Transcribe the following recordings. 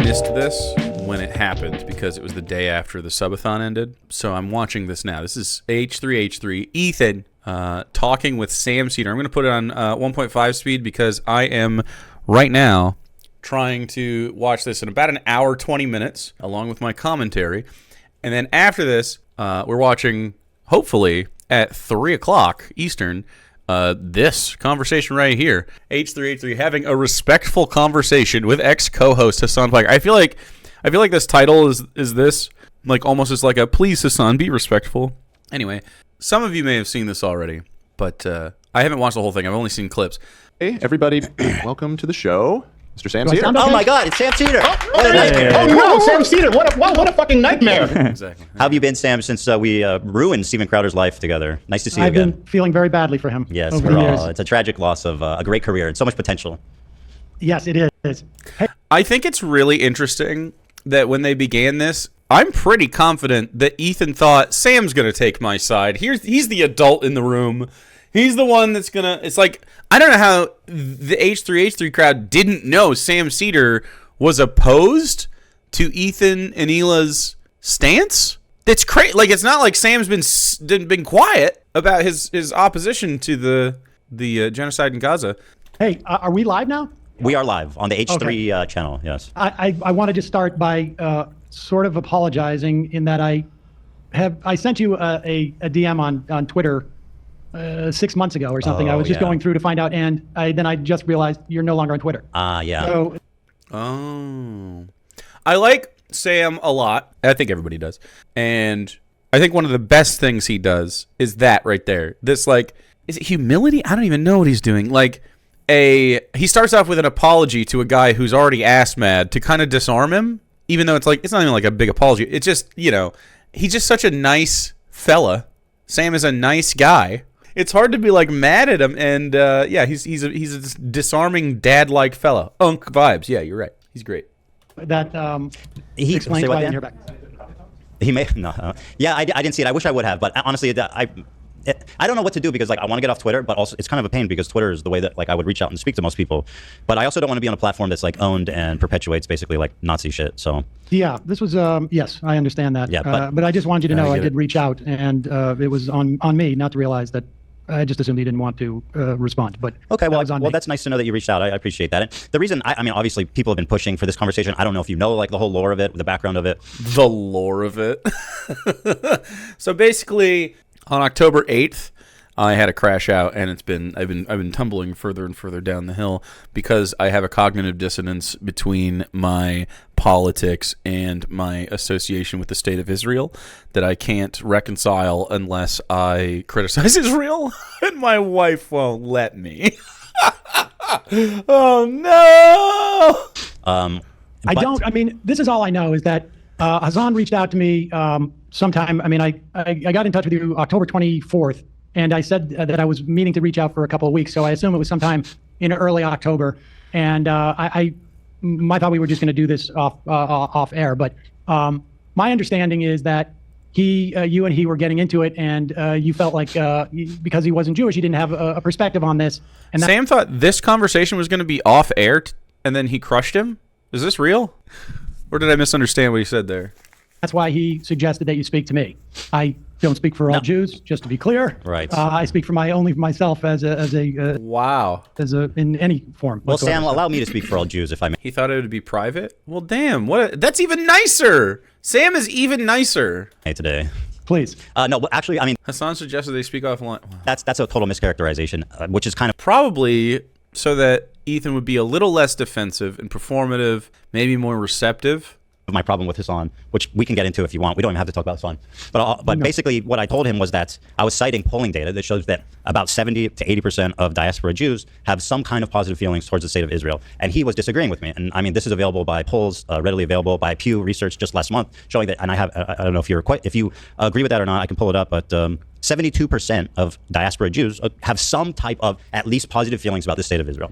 missed this when it happened because it was the day after the subathon ended. So I'm watching this now. This is H3H3. Ethan talking with Sam Seder. I'm going to put it on 1.5 speed because I am right now trying to watch this in about an hour, 20 minutes, along with my commentary. And then after this, we're watching, hopefully, at 3 o'clock Eastern, this conversation right here. H3H3 having a respectful conversation with ex-co-host Hasan Piker. I feel like this title is this, like, almost as like a, please, Hasan, be respectful. Anyway, some of you may have seen this already, but I haven't watched the whole thing. I've only seen clips. Hey, everybody. Welcome to the show. Mr. Sam Seder. Oh my God, it's Sam Seder. What a nightmare. Oh no, Sam Seder. What a fucking nightmare. Exactly. How have you been, Sam, since we ruined Steven Crowder's life together? Nice to see you I've again. been feeling very badly for him. Yes, over we're the years. all. It's a tragic loss of a great career and so much potential. Yes, it is. Hey, I think it's really interesting that when they began this, I'm pretty confident that Ethan thought Sam's going to take my side. He's the adult in the room. He's the one that's going to... It's like, I don't know how the H3H3 crowd didn't know Sam Seder was opposed to Ethan and Hila's stance. That's crazy. Like, it's not like Sam's been quiet about his opposition to the genocide in Gaza. hey, are we live now? We are live on the H3 channel, yes. I wanted to start by sort of apologizing in that I sent you a DM on Twitter 6 months ago or something. I was just going through to find out, and then I just realized you're no longer on Twitter. Yeah. So, I like Sam a lot. I think everybody does. And I think one of the best things he does is that right there. This, like, is it humility? I don't even know what he's doing. Like, he starts off with an apology to a guy who's already ass mad to kind of disarm him, even though it's not even like a big apology. It's just, he's just such a nice fella. Sam is a nice guy. It's hard to be like mad at him, and he's a disarming dad-like fella. Unk vibes. Yeah, you're right. He's great. that He explains say why what, I Dan? didn't hear back. He may no. Yeah, I didn't see it. I wish I would have, but honestly, I don't know what to do because like I want to get off Twitter, but also it's kind of a pain because Twitter is the way that like I would reach out and speak to most people. But I also don't want to be on a platform that's like owned and perpetuates basically like Nazi shit. So Yeah, this was yes, I understand that. Yeah, but I just wanted you to know I get did it. reach out, and it was on me not to realize that. I just assumed he didn't want to respond. But okay, that well, was on me. that's nice to know that you reached out. I appreciate that. And the reason, I mean, obviously, people have been pushing for this conversation. I don't know if you know like the whole lore of it, the background of it. The lore of it. So basically, on October 8th, I had a crash out, and I've been tumbling further and further down the hill because I have a cognitive dissonance between my politics and my association with the state of Israel that I can't reconcile unless I criticize Israel, and my wife won't let me. Oh no! I mean, this is all I know is that Hasan reached out to me sometime. I mean, I got in touch with you October 24th, and I said that I was meaning to reach out for a couple of weeks. So I assume it was sometime in early October. And I thought we were just going to do this off air. But my understanding is that you and he were getting into it, and you felt like because he wasn't Jewish, he didn't have a perspective on this. And Sam thought this conversation was going to be off air, and then he crushed him? Is this real? Or did I misunderstand what he said there? that's why he suggested that you speak to me. I don't speak for all Jews, just to be clear. Right. I speak for only for myself as Wow. in any form. Well, whatsoever. Sam, allow me to speak for all Jews, if I may. He thought it would be private? Well, damn. That's even nicer. Sam is even nicer. Today. Please. No, but actually, I mean, Hasan suggested they speak offline. that's a total mischaracterization, which is kind of Probably so that Ethan would be a little less defensive and performative, maybe more receptive. my problem with Hasan, which we can get into if you want. We don't even have to talk about Hasan. But basically what I told him was that I was citing polling data that shows that about 70 to 80% of diaspora Jews have some kind of positive feelings towards the state of Israel. And he was disagreeing with me. And I mean, this is available by polls, readily available by Pew Research just last month, showing that, and I don't know if if you agree with that or not, I can pull it up, but 72% of diaspora Jews have some type of at least positive feelings about the state of Israel.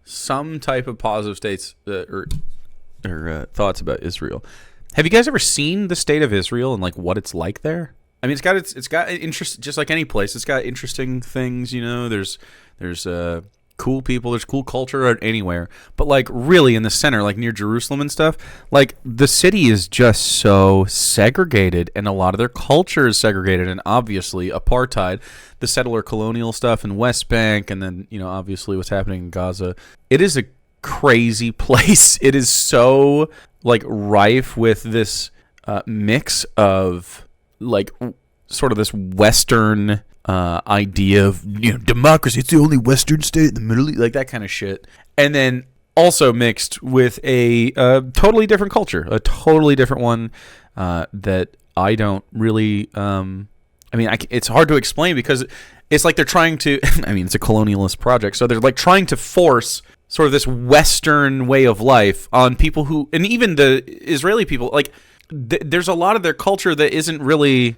Some type of positive states or thoughts about Israel. Have you guys ever seen the state of Israel and like what it's like there? I mean, it's got interest, just like any place. It's got interesting things, you know. There's cool people, there's cool culture anywhere, but like really in the center, like near Jerusalem and stuff, like the city is just so segregated, and a lot of their culture is segregated, and obviously apartheid, the settler colonial stuff in West Bank, and then obviously what's happening in Gaza. It is a crazy place. It is so like rife with this mix of like sort of this Western idea of democracy. It's the only Western state in the Middle East, like that kind of shit, and then also mixed with a totally different culture, a totally different one that I don't really. It's hard to explain because it's like they're trying to. I mean, it's a colonialist project, so they're like trying to force sort of this Western way of life on people who, and even the Israeli people, like there's a lot of their culture that isn't really.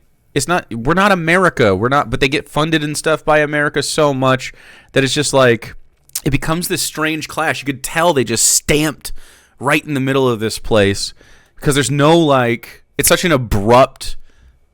We're not America. But they get funded and stuff by America so much that it's just like, it becomes this strange clash. You could tell they just stamped right in the middle of this place because there's no like, it's such an abrupt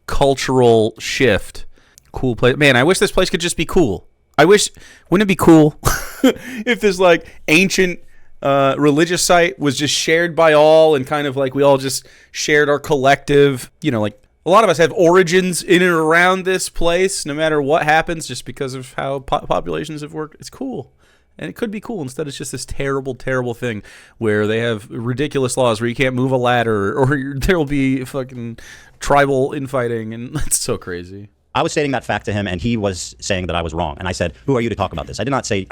cultural shift. Cool place. Man, I wish this place could just be cool. Wouldn't it be cool if this like ancient religious site was just shared by all and kind of like we all just shared our collective, like, a lot of us have origins in and around this place, no matter what happens, just because of how populations have worked. It's cool. And it could be cool. Instead, it's just this terrible, terrible thing where they have ridiculous laws where you can't move a ladder or there will be fucking tribal infighting. And that's so crazy. I was stating that fact to him, and he was saying that I was wrong. And I said, who are you to talk about this? I did not say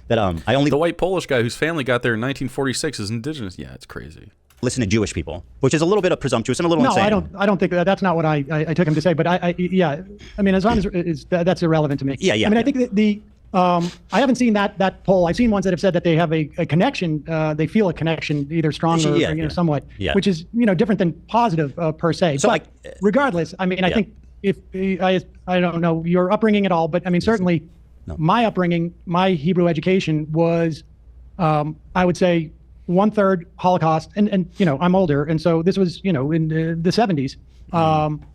that I only... The white Polish guy whose family got there in 1946 is indigenous. Yeah, it's crazy. Listen to Jewish people, which is a little bit of presumptuous and a little insane. No, I don't think that's not what I took him to say. But as long as that's irrelevant to me. Yeah. I mean, I think that I haven't seen that poll. I've seen ones that have said that they have a connection. They feel a connection, either strong or somewhat, which is different than positive per se. So but regardless, I mean, I think if I don't know your upbringing at all, but I mean certainly my upbringing, my Hebrew education was, I would say, 1/3 Holocaust, and I'm older, and so this was in the 70s.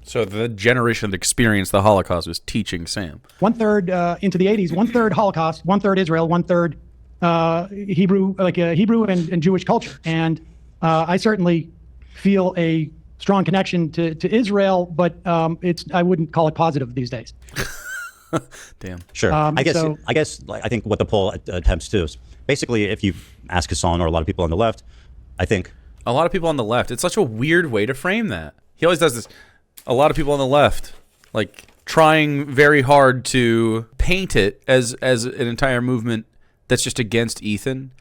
So the generation that experienced the Holocaust was teaching Sam. 1/3 into the 80s, 1/3 Holocaust, 1/3 Israel, 1/3 Hebrew, like Hebrew and Jewish culture, and I certainly feel a strong connection to Israel, but I wouldn't call it positive these days. Damn. Sure. I think what the poll attempts to is basically, if you ask Hasan or a lot of people on the left, I think a lot of people on the left. It's such a weird way to frame that. He always does this. A lot of people on the left, like trying very hard to paint it as an entire movement that's just against Ethan,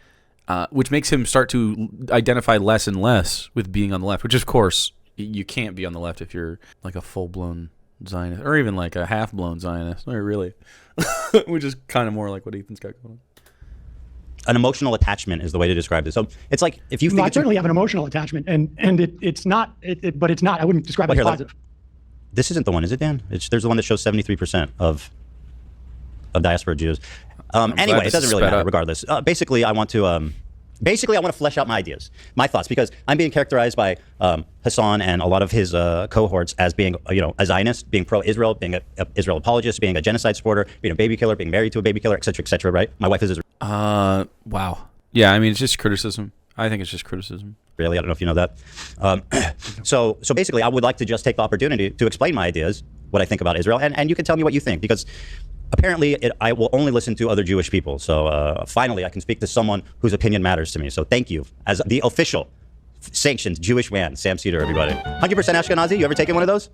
which makes him start to identify less and less with being on the left. Which, of course, you can't be on the left if you're like a full-blown Zionist, or even like a half-blown Zionist, or really, which is kind of more like what Ethan's got going on. An emotional attachment is the way to describe this. So it's like if you think I certainly have an emotional attachment, and it's not, but it's not. I wouldn't describe it as positive. This isn't the one, is it, Dan? There's the one that shows 73% of diaspora Jews. Anyway, it doesn't really matter. Regardless, basically, I want to flesh out my ideas, my thoughts, because I'm being characterized by Hasan and a lot of his cohorts as being, a Zionist, being pro-Israel, being an Israel apologist, being a genocide supporter, being a baby killer, being married to a baby killer, et cetera, right? My wife is Israeli. Wow. Yeah, I mean, it's just criticism. I think it's just criticism. Really? I don't know if you know that. So basically, I would like to just take the opportunity to explain my ideas, what I think about Israel, and you can tell me what you think, because apparently I will only listen to other Jewish people. So finally, I can speak to someone whose opinion matters to me. So thank you. As the official sanctioned Jewish man, Sam Seder, everybody. 100% Ashkenazi? You ever taken one of those?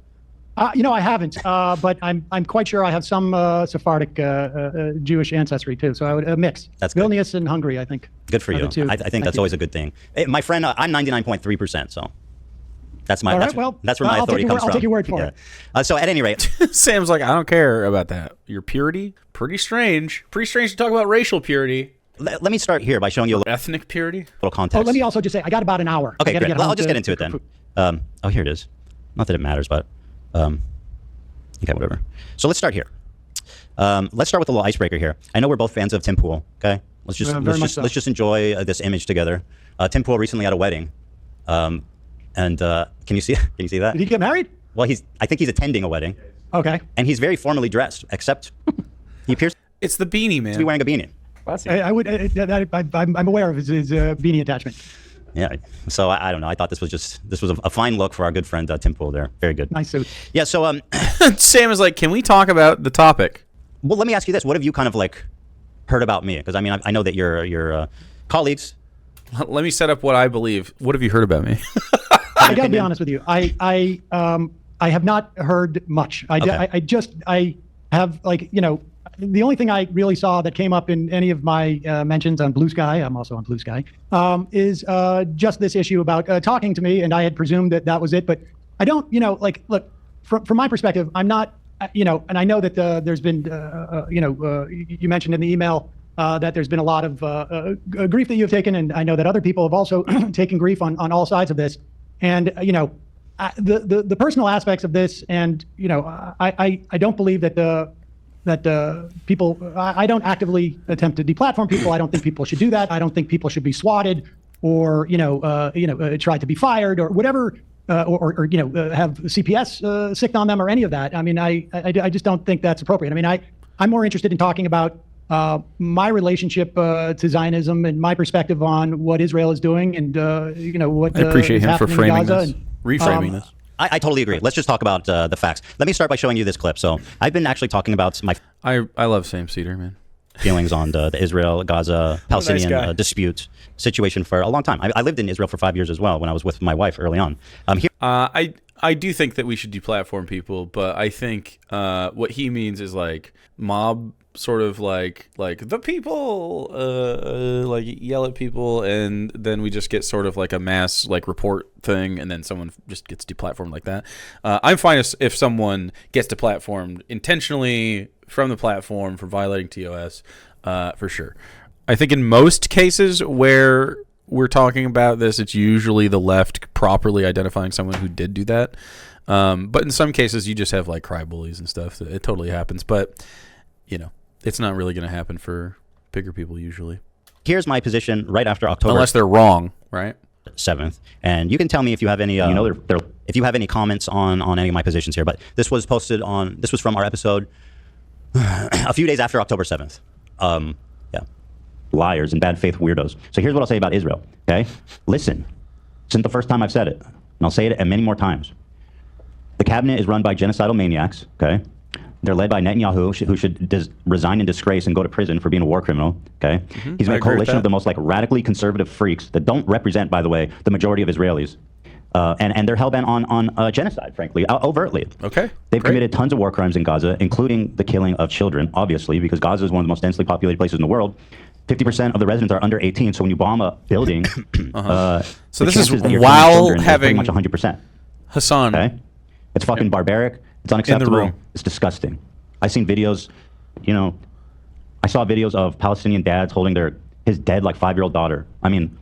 I haven't, but I'm quite sure I have some Sephardic Jewish ancestry too. So I would mix. That's good. Vilnius and Hungary, I think. Good for you. I think that's always a good thing. My friend, I'm 99.3%. So that's my. That's where my authority comes from. I'll take your word for it. So at any rate, Sam's like, I don't care about that. Your purity, pretty strange. Pretty strange to talk about racial purity. Let me start here by showing you a little ethnic purity. Little context. Oh, let me also just say I got about an hour. Okay, great. I'll just get into it then. Here it is. Not that it matters, but. Okay, whatever. So let's start here. Let's start with a little icebreaker here. I know we're both fans of Tim Pool. Okay, let's just enjoy this image together. Tim Pool recently had a wedding, and can you see that? Did he get married? Well, I think he's attending a wedding. Okay. And he's very formally dressed, except he appears it's the beanie, man. to be wearing a beanie. I would. I'm aware of his beanie attachment. Yeah. So I don't know. I thought this was a fine look for our good friend Tim Pool there. Very good. Nice suit. Yeah. So Sam is like, can we talk about the topic? Well, let me ask you this: what have you kind of like heard about me? Because I mean, I know that your colleagues. Let me set up what I believe. What have you heard about me? I gotta be honest with you. I have not heard much. I have, like, the only thing I really saw that came up in any of my mentions on Blue Sky, I'm also on Blue Sky, is just this issue about talking to me, and I had presumed that was it. But I don't, look, from my perspective, I'm not, and I know that there's been, you mentioned in the email that there's been a lot of grief that you've taken, and I know that other people have also taken grief on all sides of this. And, the personal aspects of this, and, I don't believe that people, I don't actively attempt to deplatform people. I don't think people should do that. I don't think people should be swatted or, try to be fired or whatever, or have CPS sicked on them or any of that. I mean, I just don't think that's appropriate. I mean, I'm more interested in talking about my relationship to Zionism and my perspective on what Israel is doing and, what I appreciate him for framing Gaza this, reframing this. I totally agree. Let's just talk about the facts. Let me start by showing you this clip. So I've been actually talking about my I love Sam Seder, man. feelings on the Israel-Gaza Palestinian dispute situation for a long time. I lived in Israel for 5 years as well when I was with my wife early on. I do think that we should deplatform people, but I think what he means is like mob sort of like the people like yell at people, and then we just get sort of like a mass like report thing, and then someone just gets deplatformed like that. I'm fine if someone gets deplatformed intentionally from the platform for violating TOS, for sure. I think in most cases where we're talking about this, it's usually the left properly identifying someone who did do that. But in some cases, you just have like cry bullies and stuff. It totally happens. But, it's not really going to happen for bigger people usually. Here's my position right after October. Unless they're wrong, right? 7th. And you can tell me if you have any, if you have any comments on any of my positions here. But this was from our episode a few days after October 7th. Liars and bad faith weirdos. So here's what I'll say about Israel, okay? Listen, since the first time I've said it, and I'll say it many more times. The cabinet is run by genocidal maniacs, okay? They're led by Netanyahu, who should resign in disgrace and go to prison for being a war criminal, okay? Mm-hmm. He's in a coalition of the most radically conservative freaks that don't represent, by the way, the majority of Israelis. And they're hell-bent on genocide, frankly, overtly. Okay. They've committed tons of war crimes in Gaza, including the killing of children, obviously, because Gaza is one of the most densely populated places in the world. 50% of the residents are under 18, so when you bomb a building, so this is while having pretty much 100%. Hasan. Okay? It's fucking barbaric. It's unacceptable. room. It's disgusting. I've seen videos, I saw videos of Palestinian dads holding his dead 5-year-old daughter. I mean,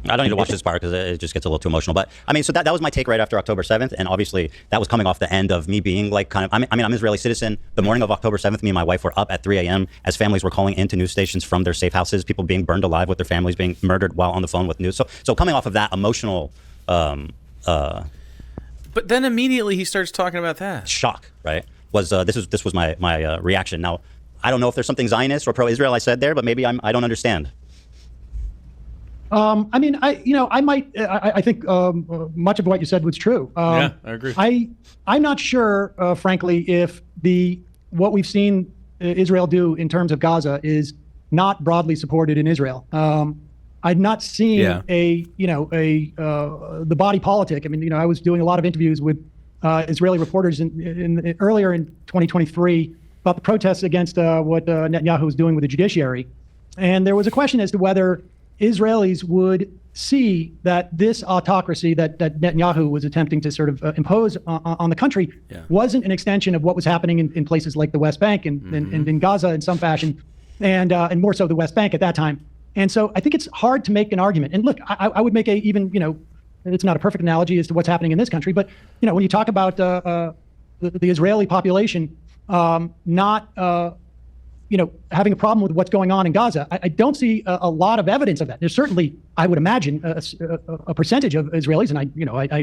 I don't need to watch this part because it just gets a little too emotional. But I mean, so that was my take right after October 7th. And obviously that was coming off the end of me being I'm an Israeli citizen. The morning of October 7th, me and my wife were up at 3 a.m. as families were calling into news stations from their safe houses, people being burned alive with their families being murdered while on the phone with news. So coming off of that emotional, but then immediately he starts talking about that. Shock, right? This was my reaction. Now, I don't know if there's something Zionist or pro-Israel I said there, but maybe I don't understand. I mean, I think much of what you said was true. Yeah, I agree. I'm not sure, frankly, if what we've seen Israel do in terms of Gaza is not broadly supported in Israel. I've not seen the body politic. I mean, I was doing a lot of interviews with Israeli reporters earlier in 2023 about the protests against what Netanyahu was doing with the judiciary, and there was a question as to whether Israelis would see that this autocracy that Netanyahu was attempting to sort of impose on the country wasn't an extension of what was happening in places like the West Bank and in Gaza in some fashion, and more so the West Bank at that time. And so I think it's hard to make an argument. And look, I would make it's not a perfect analogy as to what's happening in this country, but when you talk about the Israeli population not having a problem with what's going on in Gaza, I don't see a lot of evidence of that. There's certainly, I would imagine, a percentage of Israelis, and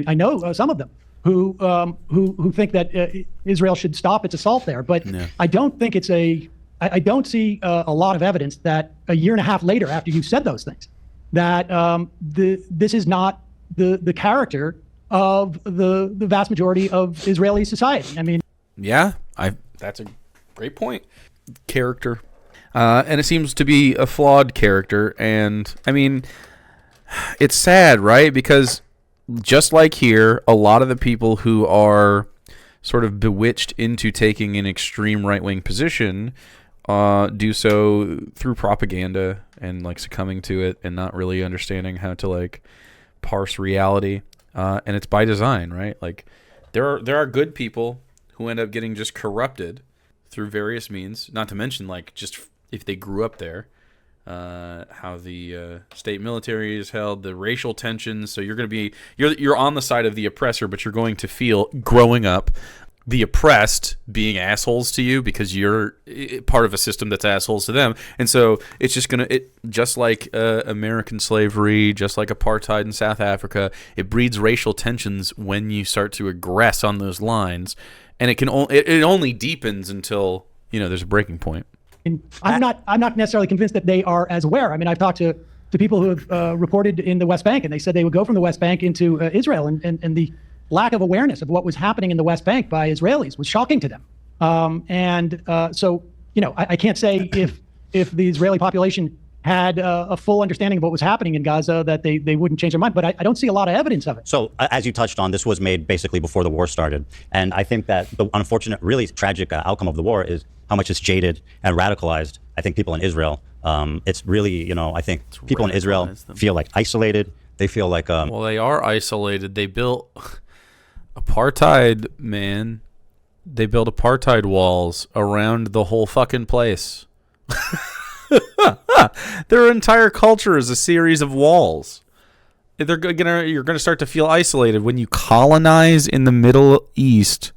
I know some of them who think that Israel should stop its assault there. But I don't think it's a I don't see a lot of evidence that a year and a half later, after you said those things, that this is not the character of the vast majority of Israeli society. I mean, yeah, that's a great point. Character, and it seems to be a flawed character. And I mean, it's sad, right? Because just like here, a lot of the people who are sort of bewitched into taking an extreme right-wing position do so through propaganda and like succumbing to it and not really understanding how to like parse reality. And it's by design, right? Like there are good people who end up getting just corrupted through various means, not to mention like just if they grew up there, how the state military is held, the racial tensions. So you're going to be you're on the side of the oppressor, but you're going to feel growing up the oppressed being assholes to you because you're part of a system that's assholes to them. And so it's just just like American slavery, just like apartheid in South Africa, it breeds racial tensions when you start to aggress on those lines, and it only deepens until there's a breaking point. And I'm not necessarily convinced that they are as aware. I mean, I've talked to people who have reported in the West Bank, and they said they would go from the West Bank into Israel, and the lack of awareness of what was happening in the West Bank by Israelis was shocking to them. So I can't say if the Israeli population had a full understanding of what was happening in Gaza that they wouldn't change their mind. But I don't see a lot of evidence of it. So as you touched on, this was made basically before the war started. And I think that the unfortunate, really tragic outcome of the war is how much it's jaded and radicalized, I think, people in Israel. It's really, I think people in Israel feel like isolated. They feel like... well, they are isolated. They built apartheid, man. They built apartheid walls around the whole fucking place. Their entire culture is a series of walls. You're gonna start to feel isolated when you colonize in the Middle East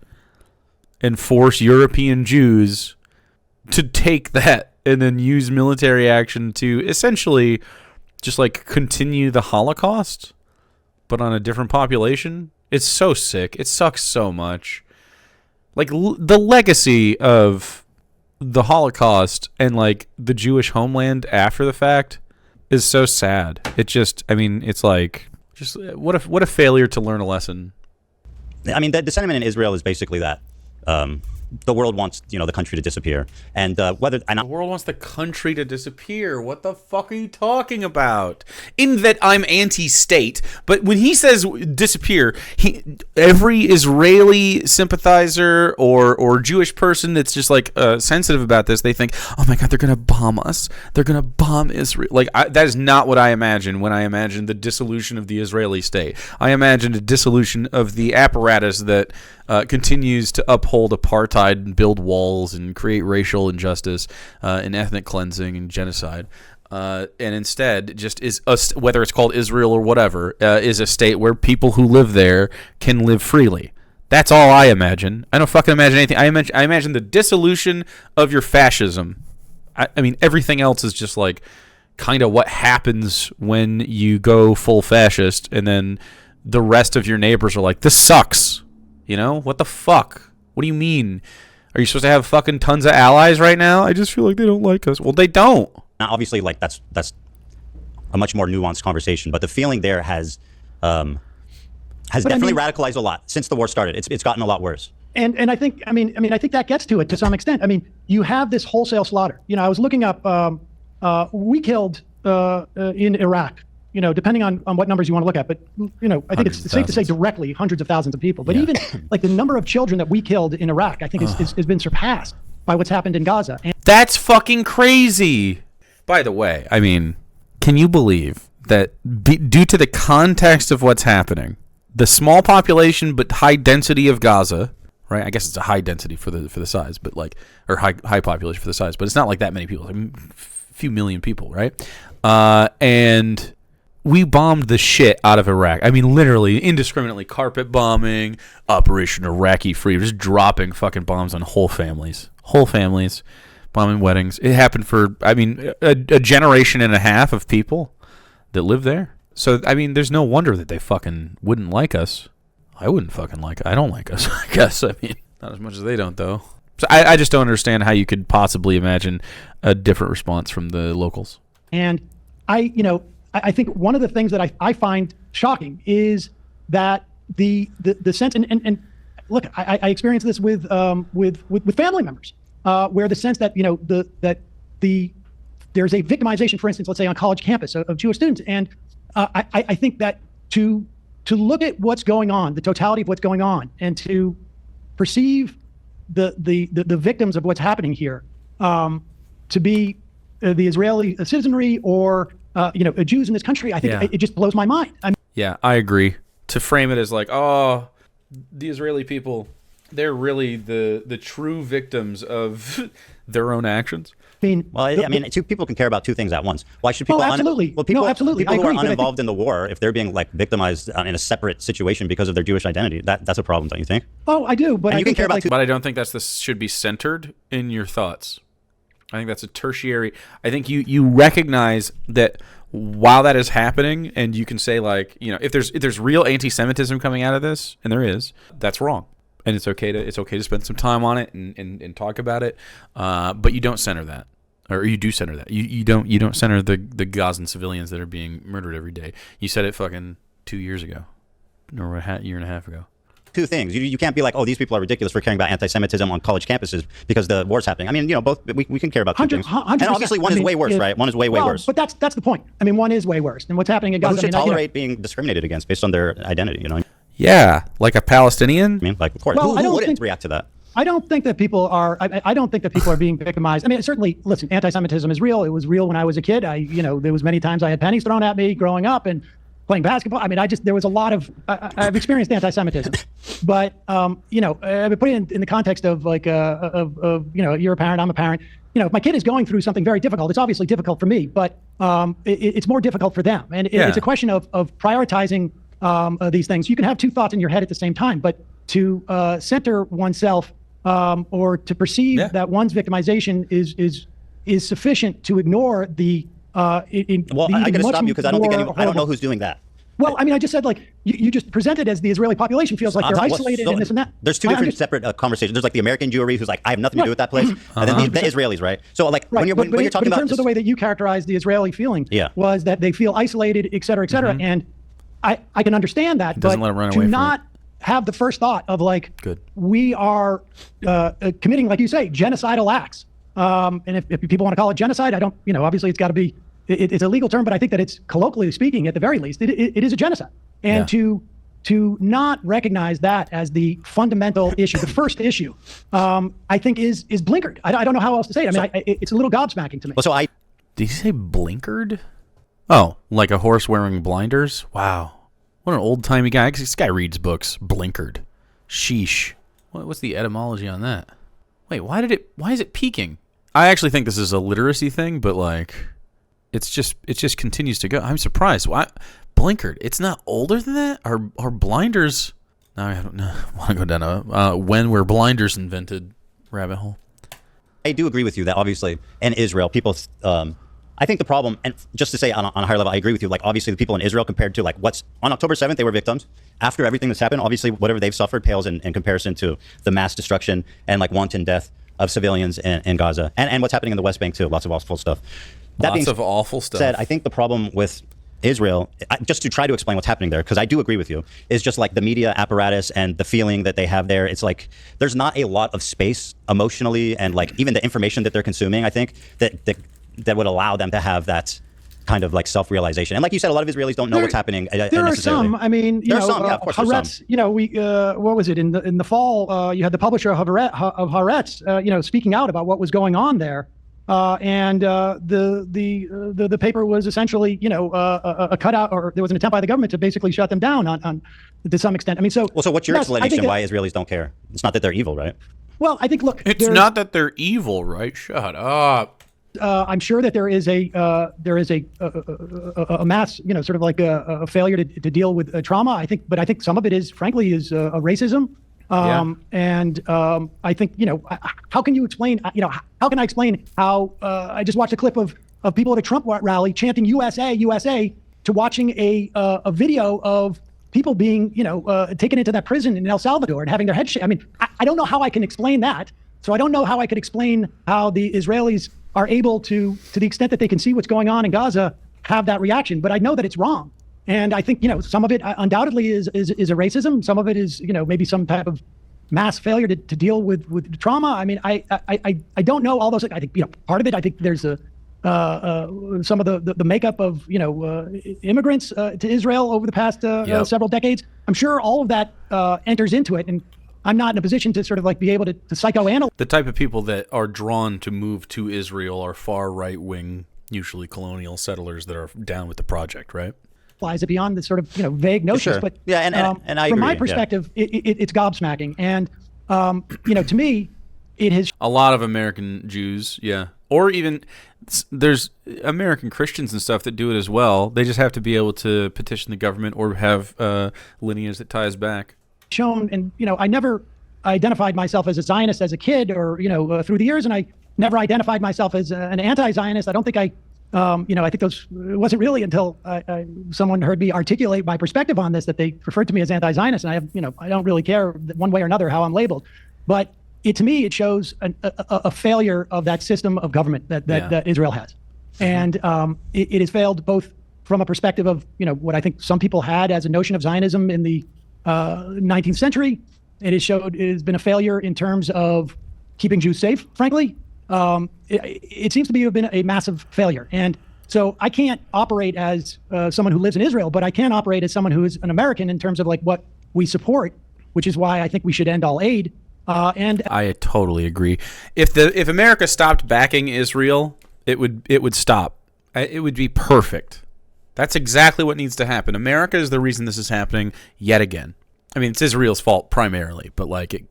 and force European Jews to take that and then use military action to essentially just like continue the Holocaust, but on a different population. It's so sick. It sucks so much. Like the legacy of the Holocaust and like the Jewish homeland after the fact is so sad. It's like just what a failure to learn a lesson. I mean, the sentiment in Israel is basically that the world wants the country to disappear, and the world wants the country to disappear. What the fuck are you talking about? In that I'm anti-state, but when he says disappear, every Israeli sympathizer or Jewish person that's just like sensitive about this, they think, oh my god, they're gonna bomb us. They're gonna bomb Israel. Like that is not what I imagine when I imagine the dissolution of the Israeli state. I imagine a dissolution of the apparatus that continues to uphold apartheid and build walls and create racial injustice and ethnic cleansing and genocide. And instead, just is whether it's called Israel or whatever, is a state where people who live there can live freely. That's all I imagine. I don't fucking imagine anything. I imagine the dissolution of your fascism. I mean, everything else is just like kind of what happens when you go full fascist, and then the rest of your neighbors are like, this sucks. What the fuck? What do you mean? Are you supposed to have fucking tons of allies right now? I just feel like they don't like us. Well, they don't. Now, obviously, like that's a much more nuanced conversation, but the feeling there has definitely radicalized a lot since the war started. It's gotten a lot worse. And I think I think that gets to it to some extent. I mean, you have this wholesale slaughter. I was looking up. We killed in Iraq. Depending on what numbers you want to look at, but I think it's safe to say directly hundreds of thousands of people. But even like the number of children that we killed in Iraq, I think has been surpassed by what's happened in Gaza. And that's fucking crazy. By the way, I mean, can you believe that due to the context of what's happening, the small population but high density of Gaza, right? I guess it's a high density for the size, but like, or high population for the size, but it's not like that many people. Like a few million people, right? And we bombed the shit out of Iraq. I mean, literally, indiscriminately, carpet bombing, Operation Iraqi Free, just dropping fucking bombs on whole families, bombing weddings. It happened for, a generation and a half of people that live there. So, there's no wonder that they fucking wouldn't like us. I wouldn't fucking like it. I don't like us, I guess. Not as much as they don't, though. So I just don't understand how you could possibly imagine a different response from the locals. And I think one of the things that I find shocking is that the sense, and look, I experienced this with family members, where the sense that there's a victimization, for instance, let's say on college campus of Jewish students, and I think that to look at what's going on, the totality of what's going on, and to perceive the victims of what's happening here to be the Israeli citizenry or Jews in this country, I think it just blows my mind. Yeah, I agree. To frame it as like, oh, the Israeli people, they're really the true victims of their own actions. Two people can care about two things at once. Why should people? Absolutely. Absolutely. People who are uninvolved in the war, if they're being like victimized in a separate situation because of their Jewish identity, that's a problem, don't you think? Oh, I do. But you can care about. But I don't think should be centered in your thoughts. I think that's a tertiary. I think you recognize that while that is happening, and you can say like, if there's real anti-Semitism coming out of this, and there is, that's wrong. And it's okay to spend some time on it and talk about it, but you don't center that, or you do center that. You don't center the Gazan civilians that are being murdered every day. You said it fucking 2 years ago, or a year and a half ago. Two things. You can't be like, oh, these people are ridiculous for caring about anti-Semitism on college campuses because the war's happening. I mean, both we can care about two things. 100%. And obviously one is way worse, right? One is way worse. But that's the point. I mean, one is way worse. And what's happening in Gaza? Who should tolerate being discriminated against based on their identity? Yeah, like a Palestinian. I mean, like, of course. Well, who wouldn't react to that? I don't think that people are. I don't think that people are being victimized. I mean, certainly, listen, anti-Semitism is real. It was real when I was a kid. There was many times I had pennies thrown at me growing up and playing basketball. I mean, there was a lot of. I've experienced anti-Semitism, but I put it in the context of like you're a parent, I'm a parent. If my kid is going through something very difficult, it's obviously difficult for me, but it's more difficult for them, and it's a question of prioritizing these things. You can have two thoughts in your head at the same time, but to center oneself or to perceive that one's victimization is sufficient to ignore the. I got to stop you because I don't know who's doing that. Well, I mean, I just said like you just presented as the Israeli population feels like they're isolated and this and that. There's two different separate conversations. There's like the American Jewry who's like, I have nothing to do with that place, and then the Israelis, right? So like when you're talking about in terms of the way that you characterize the Israeli feeling, was that they feel isolated, et cetera, and I can understand that, but to not have the first thought of like, we are committing, like you say, genocidal acts. And if people want to call it genocide, I don't, obviously it's got to be, it's a legal term, but I think that it's colloquially speaking, at the very least, it is a genocide. And to not recognize that as the fundamental issue, the first issue, I think is blinkered. I don't know how else to say it. I mean, it's a little gobsmacking to me. Well, did you say blinkered? Oh, like a horse wearing blinders? Wow. What an old-timey guy. This guy reads books. Blinkered. Sheesh. What's the etymology on that? Wait, why is it peaking? I actually think this is a literacy thing, but like, it just continues to go. I'm surprised. Why blinkered? It's not older than that? Are blinders? No, I don't know. I want to go down a when were blinders invented rabbit hole. I do agree with you that obviously in Israel, people. I think the problem, and just to say on a higher level, I agree with you. Like obviously the people in Israel compared to like what's on October 7th, they were victims. After everything that's happened, obviously whatever they've suffered pales in comparison to the mass destruction and like wanton death of civilians in Gaza and what's happening in the West Bank too. Lots of awful stuff. Lots of awful stuff. Said, I think the problem with Israel, just to try to explain what's happening there, because I do agree with you, is just like the media apparatus and the feeling that they have there. It's like there's not a lot of space emotionally and like even the information that they're consuming, I think, that would allow them to have that kind of like self-realization. And like you said, a lot of Israelis don't know what's happening there are some. I mean, of course, Haaretz, what was it? In the fall, you had the publisher of Haaretz, speaking out about what was going on there. And the paper was essentially, a cutout, or there was an attempt by the government to basically shut them down on to some extent. I mean, so. Well, so what's your explanation why Israelis don't care? It's not that they're evil, right? Well, I think, look. It's not that they're evil, right? Shut up. I'm sure that there is a mass, sort of like a failure to deal with trauma. But I think some of it is, frankly, is racism. And I think, how can you explain, how can I explain how I just watched a clip of people at a Trump rally chanting USA, USA, to watching a video of people being, taken into that prison in El Salvador and having their heads I mean, I don't know how I can explain that. So I don't know how I could explain how the Israelis are able to the extent that they can see what's going on in Gaza, have that reaction. But I know that it's wrong. And I think, some of it undoubtedly is a racism. Some of it is, maybe some type of mass failure to deal with trauma. I mean, I don't know all those. I think, part of it, I think there's some of the makeup of, immigrants to Israel over the past several decades. I'm sure all of that enters into it. And I'm not in a position to sort of like be able to psychoanalyze. The type of people that are drawn to move to Israel are far right-wing, usually colonial settlers that are down with the project, right? It beyond the sort of vague notions, Sure. but yeah, and I from agree, my perspective, it's gobsmacking, and to me, it has A lot of American Jews, or even there's American Christians and stuff that do it as well. They just have to be able to petition the government or have lineage that ties back. shown, and I never identified myself as a Zionist as a kid, or through the years, and I never identified myself as an anti-Zionist. I don't think I think it wasn't really until someone heard me articulate my perspective on this that they referred to me as anti-Zionist, and I have, I don't really care one way or another how I'm labeled, but to me, it shows a failure of that system of government that Israel has, and it has failed both from a perspective of what I think some people had as a notion of Zionism in the 19th century. It has been a failure in terms of keeping Jews safe, frankly. It seems to have been a massive failure. And so I can't operate as someone who lives in Israel, but I can operate as someone who is an American in terms of like what we support, which is why I think we should end all aid. And I totally agree. If America stopped backing Israel, it would stop. It would be perfect. That's exactly what needs to happen. America is the reason this is happening yet again. I mean, it's Israel's fault primarily, but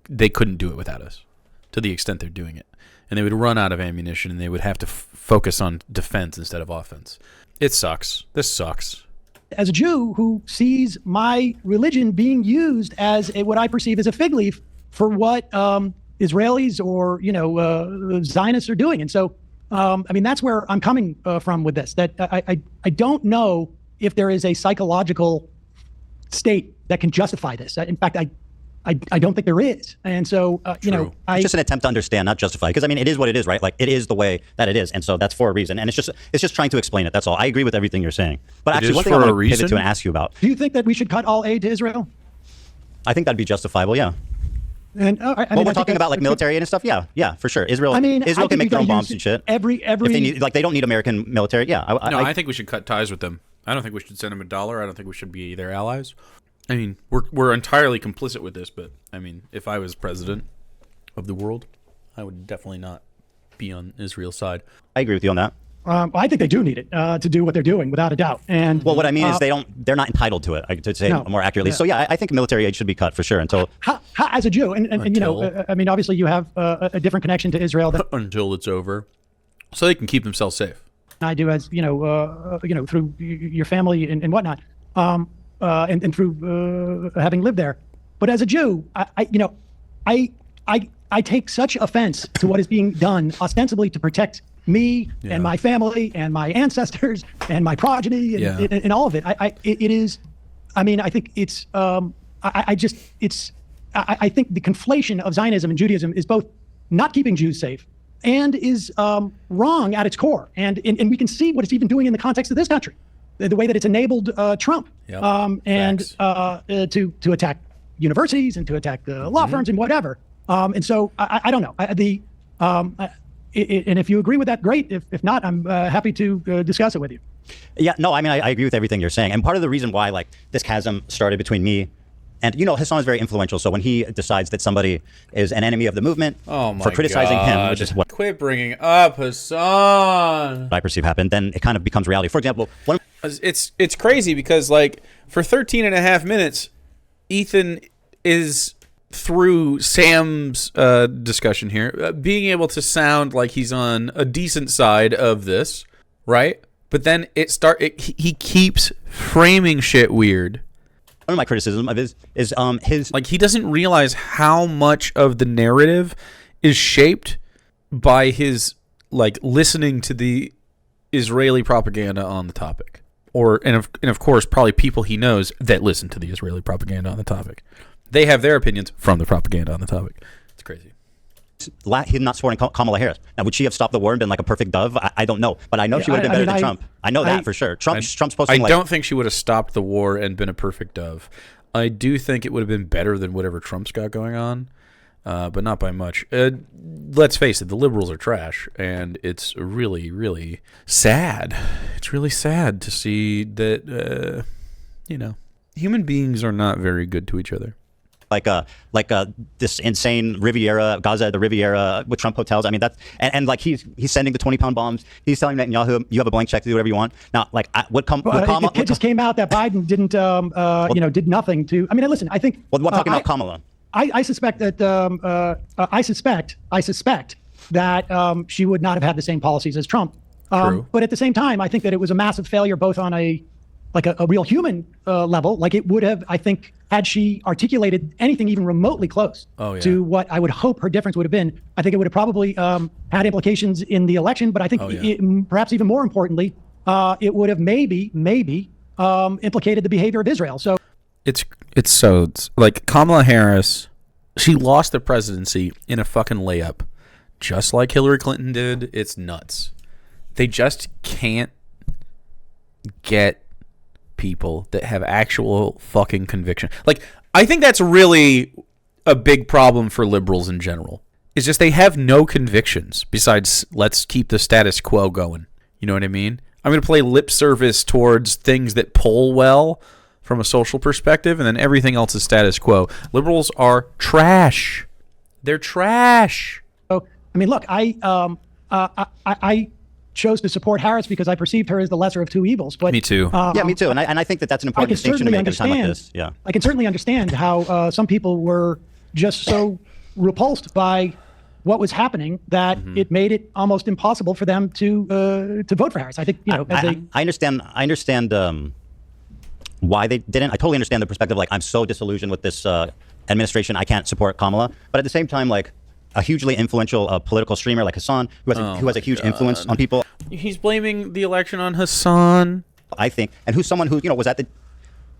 they couldn't do it without us to the extent they're doing it. And they would run out of ammunition, and they would have to focus on defense instead of offense. It sucks. This sucks. As a Jew who sees my religion being used as what I perceive as a fig leaf for what Israelis or Zionists are doing, and so that's where I'm coming from with this. That I don't know if there is a psychological state that can justify this. In fact, I don't think there is. And so, it's just an attempt to understand, not justify. Because, it is what it is, right? Like, it is the way that it is. And so that's for a reason. And it's just trying to explain it. That's all. I agree with everything you're saying. But actually, one thing I want to pivot to and ask you about. Do you think that we should cut all aid to Israel? I think that'd be justifiable, yeah. And we're talking about like military and stuff. Yeah, for sure. Israel can make their own bombs and shit. Every if they need, they don't need American military. Yeah. I think we should cut ties with them. I don't think we should send them $1. I don't think we should be their allies. We're entirely complicit with this, but if I was president of the world, I would definitely not be on Israel's side. I agree with you on that. I think they do need it to do what they're doing, without a doubt. And what I mean is they're not entitled to it, to say more accurately. Yeah. So I think military aid should be cut for sure until. As a Jew, and obviously you have a different connection to Israel until it's over, so they can keep themselves safe. I do, as through your family and whatnot. And through having lived there, but as a Jew, I take such offense to what is being done ostensibly to protect me and my family and my ancestors and my progeny and all of it. I think it's I think the conflation of Zionism and Judaism is both not keeping Jews safe and is wrong at its core, and we can see what it's even doing in the context of this country. The way that it's enabled Trump and to attack universities and to attack law firms and whatever. And so I don't know. And if you agree with that, great. If not, I'm happy to discuss it with you. Yeah, no, I agree with everything you're saying. And part of the reason why this chasm started between me and Hasan is very influential. So when he decides that somebody is an enemy of the movement for criticizing him, which is what quit bringing up Hasan, I perceive happened, then it kind of becomes reality. For example, it's crazy because for 13 and a half minutes, Ethan is through Sam's discussion here, being able to sound like he's on a decent side of this, right? But then he keeps framing shit weird. One of my criticism of his he doesn't realize how much of the narrative is shaped by his listening to the Israeli propaganda on the topic, and of course probably people he knows that listen to the Israeli propaganda on the topic. They have their opinions from the propaganda on the topic. It's crazy. He's not supporting Kamala Harris. Now, would she have stopped the war and been like a perfect dove? I don't know, but I know she would have been better than Trump. I know that for sure. Trump's posting. I don't think she would have stopped the war and been a perfect dove. I do think it would have been better than whatever Trump's got going on, but not by much. Let's face it, the liberals are trash, and it's really, really sad. It's really sad to see that, human beings are not very good to each other. Like this insane Riviera, Gaza, the Riviera with Trump hotels. I mean, that's and like he's sending the 20-pound bombs. He's telling Netanyahu, you have a blank check to do whatever you want. Now, like it just came out that Biden didn't, did nothing to. I mean, listen, I think. Well, we're talking about Kamala. I suspect that I suspect that she would not have had the same policies as Trump. But at the same time, I think that it was a massive failure, both on a real human level. Like it would have, I think, had she articulated anything even remotely close to what I would hope her difference would have been, I think it would have probably had implications in the election. But I think perhaps even more importantly, it would have maybe implicated the behavior of Israel. So it's like Kamala Harris, she lost the presidency in a fucking layup, just like Hillary Clinton did. It's nuts. They just can't get people that have actual fucking conviction. Like, I think that's really a big problem for liberals in general. It's just they have no convictions besides let's keep the status quo going. You know what I mean? I'm going to play lip service towards things that poll well from a social perspective, and then everything else is status quo. Liberals are trash. They're trash. I mean, look, I chose to support Harris because I perceived her as the lesser of two evils. But me too. Me too. And I think that's an important distinction to make at a time like this. Yeah. I can certainly understand how some people were just so repulsed by what was happening that it made it almost impossible for them to vote for Harris. I think I understand why they didn't. I totally understand the perspective. Like, I'm so disillusioned with this administration, I can't support Kamala. But at the same time, like, a hugely influential political streamer like Hasan, who has a huge influence on people. He's blaming the election on Hasan, I think, and who's someone who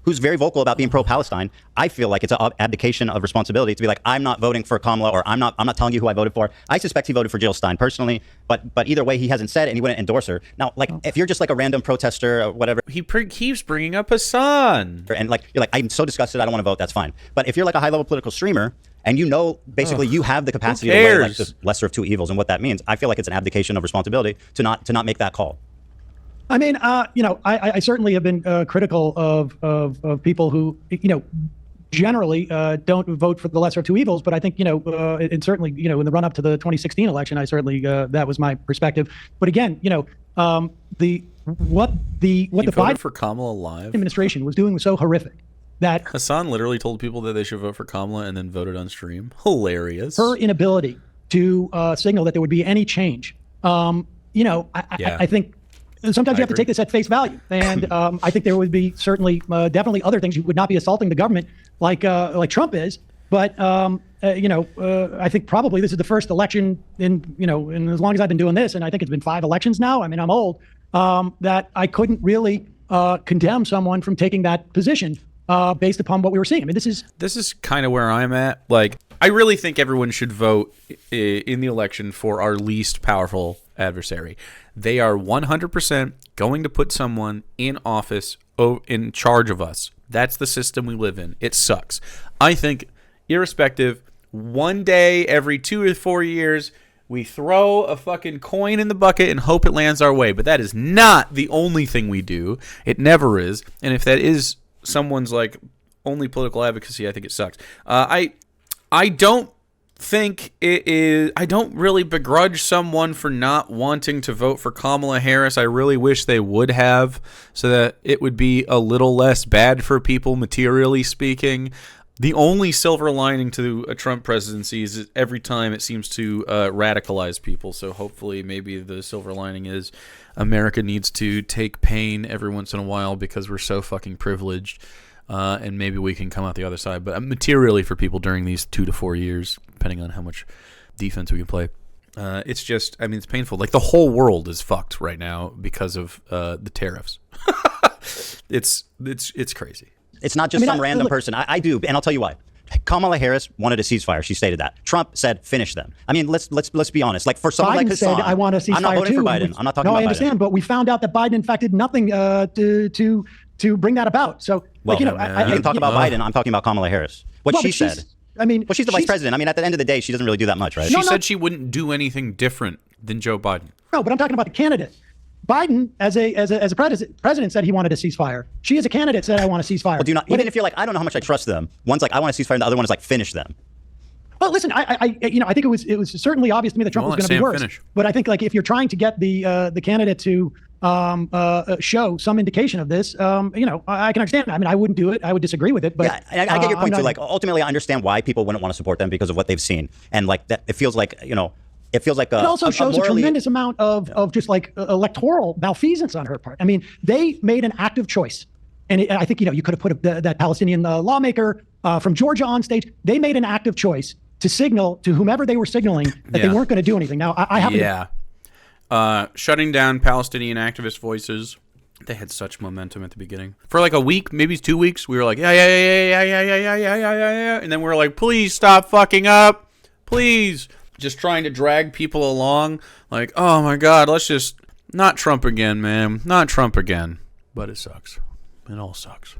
who's very vocal about being pro-Palestine. I feel like it's an abdication of responsibility to be like, I'm not voting for Kamala, or I'm not telling you who I voted for. I suspect he voted for Jill Stein personally, but either way, he hasn't said it and he wouldn't endorse her. Now, like, if you're just like a random protester or whatever, he keeps bringing up Hasan, and like you're like, I'm so disgusted, I don't want to vote. That's fine. But if you're like a high-level political streamer, and basically you have the capacity to weigh like the lesser of two evils and what that means, I feel like it's an abdication of responsibility to not make that call. I mean, I certainly have been critical of people who, generally don't vote for the lesser of two evils. But I think, and certainly, in the run up to the 2016 election, I certainly that was my perspective. But again, what the Biden for Kamala live administration was doing was so horrific that Hasan literally told people that they should vote for Kamala and then voted on stream. Hilarious. Her inability to signal that there would be any change. I think sometimes you have to take this at face value. And I think there would be certainly, definitely other things. You would not be assaulting the government like Trump is. But, I think probably this is the first election in as long as I've been doing this, and I think it's been 5 elections now. I mean, I'm old, that I couldn't really condemn someone from taking that position based upon what we were seeing. I mean, this is kind of where I'm at. Like, I really think everyone should vote in the election for our least powerful adversary. They are 100% going to put someone in office in charge of us. That's the system we live in. It sucks. I think, irrespective, one day every 2 or 4 years, we throw a fucking coin in the bucket and hope it lands our way. But that is not the only thing we do. It never is. And if that is someone's like only political advocacy, I think it sucks. I don't think it is. I don't really begrudge someone for not wanting to vote for Kamala Harris. I really wish they would have, so that it would be a little less bad for people, materially speaking. The only silver lining to a Trump presidency is every time it seems to radicalize people. So hopefully maybe the silver lining is America needs to take pain every once in a while because we're so fucking privileged. And maybe we can come out the other side. But materially for people during these 2 to 4 years, depending on how much defense we can play, it's just, I mean, it's painful. Like, the whole world is fucked right now because of the tariffs. It's crazy. It's not just some random person. I do, and I'll tell you why. Kamala Harris wanted a ceasefire. She stated that. Trump said finish them. I mean, let's be honest. Like for someone like Hasan, said, I want a ceasefire I'm not voting too. for Biden. I'm not talking about Biden. No, I understand, but we found out that Biden, in fact, did nothing to bring that about. So, well, you can talk about Biden. I'm talking about Kamala Harris. What she said. I mean, well, she's the vice president. I mean, at the end of the day, she doesn't really do that much, right? She said she wouldn't do anything different than Joe Biden. No, but I'm talking about the candidate. Biden, as a president, said he wanted a ceasefire. She, as a candidate, said I want a ceasefire. Well, do you not? Even if you're like, I don't know how much I trust them. One's like, I want a ceasefire, and the other one is like, finish them. Well, listen, I think it was certainly obvious to me that Trump was going to be worse. Finish. But I think like if you're trying to get the candidate to show some indication of this, I can understand. I mean, I wouldn't do it. I would disagree with it. But yeah, I get your point too. Like ultimately, I understand why people wouldn't want to support them because of what they've seen, and like that, it feels like It feels like it also shows a tremendous amount of just like electoral malfeasance on her part. I mean, they made an active choice. And I think, you could have put that Palestinian lawmaker from Georgia on stage. They made an active choice to signal to whomever they were signaling that they weren't going to do anything. Now, I happen shutting down Palestinian activist voices. They had such momentum at the beginning. For like a week, maybe 2 weeks, we were like, yeah. And then we were like, please stop fucking up. Please. Just trying to drag people along. Like, oh my God, let's just, not Trump again, man. Not Trump again. But it sucks. It all sucks.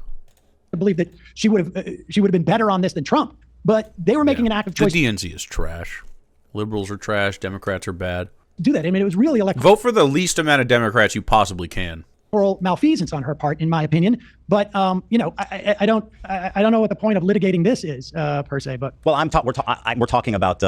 I believe that she would have been better on this than Trump. But they were making an active choice. The DNC is trash. Liberals are trash. Democrats are bad. Do that. I mean, it was really vote for the least amount of Democrats you possibly can. Moral malfeasance on her part, in my opinion. But I don't know what the point of litigating this is per se. But well, we're talking about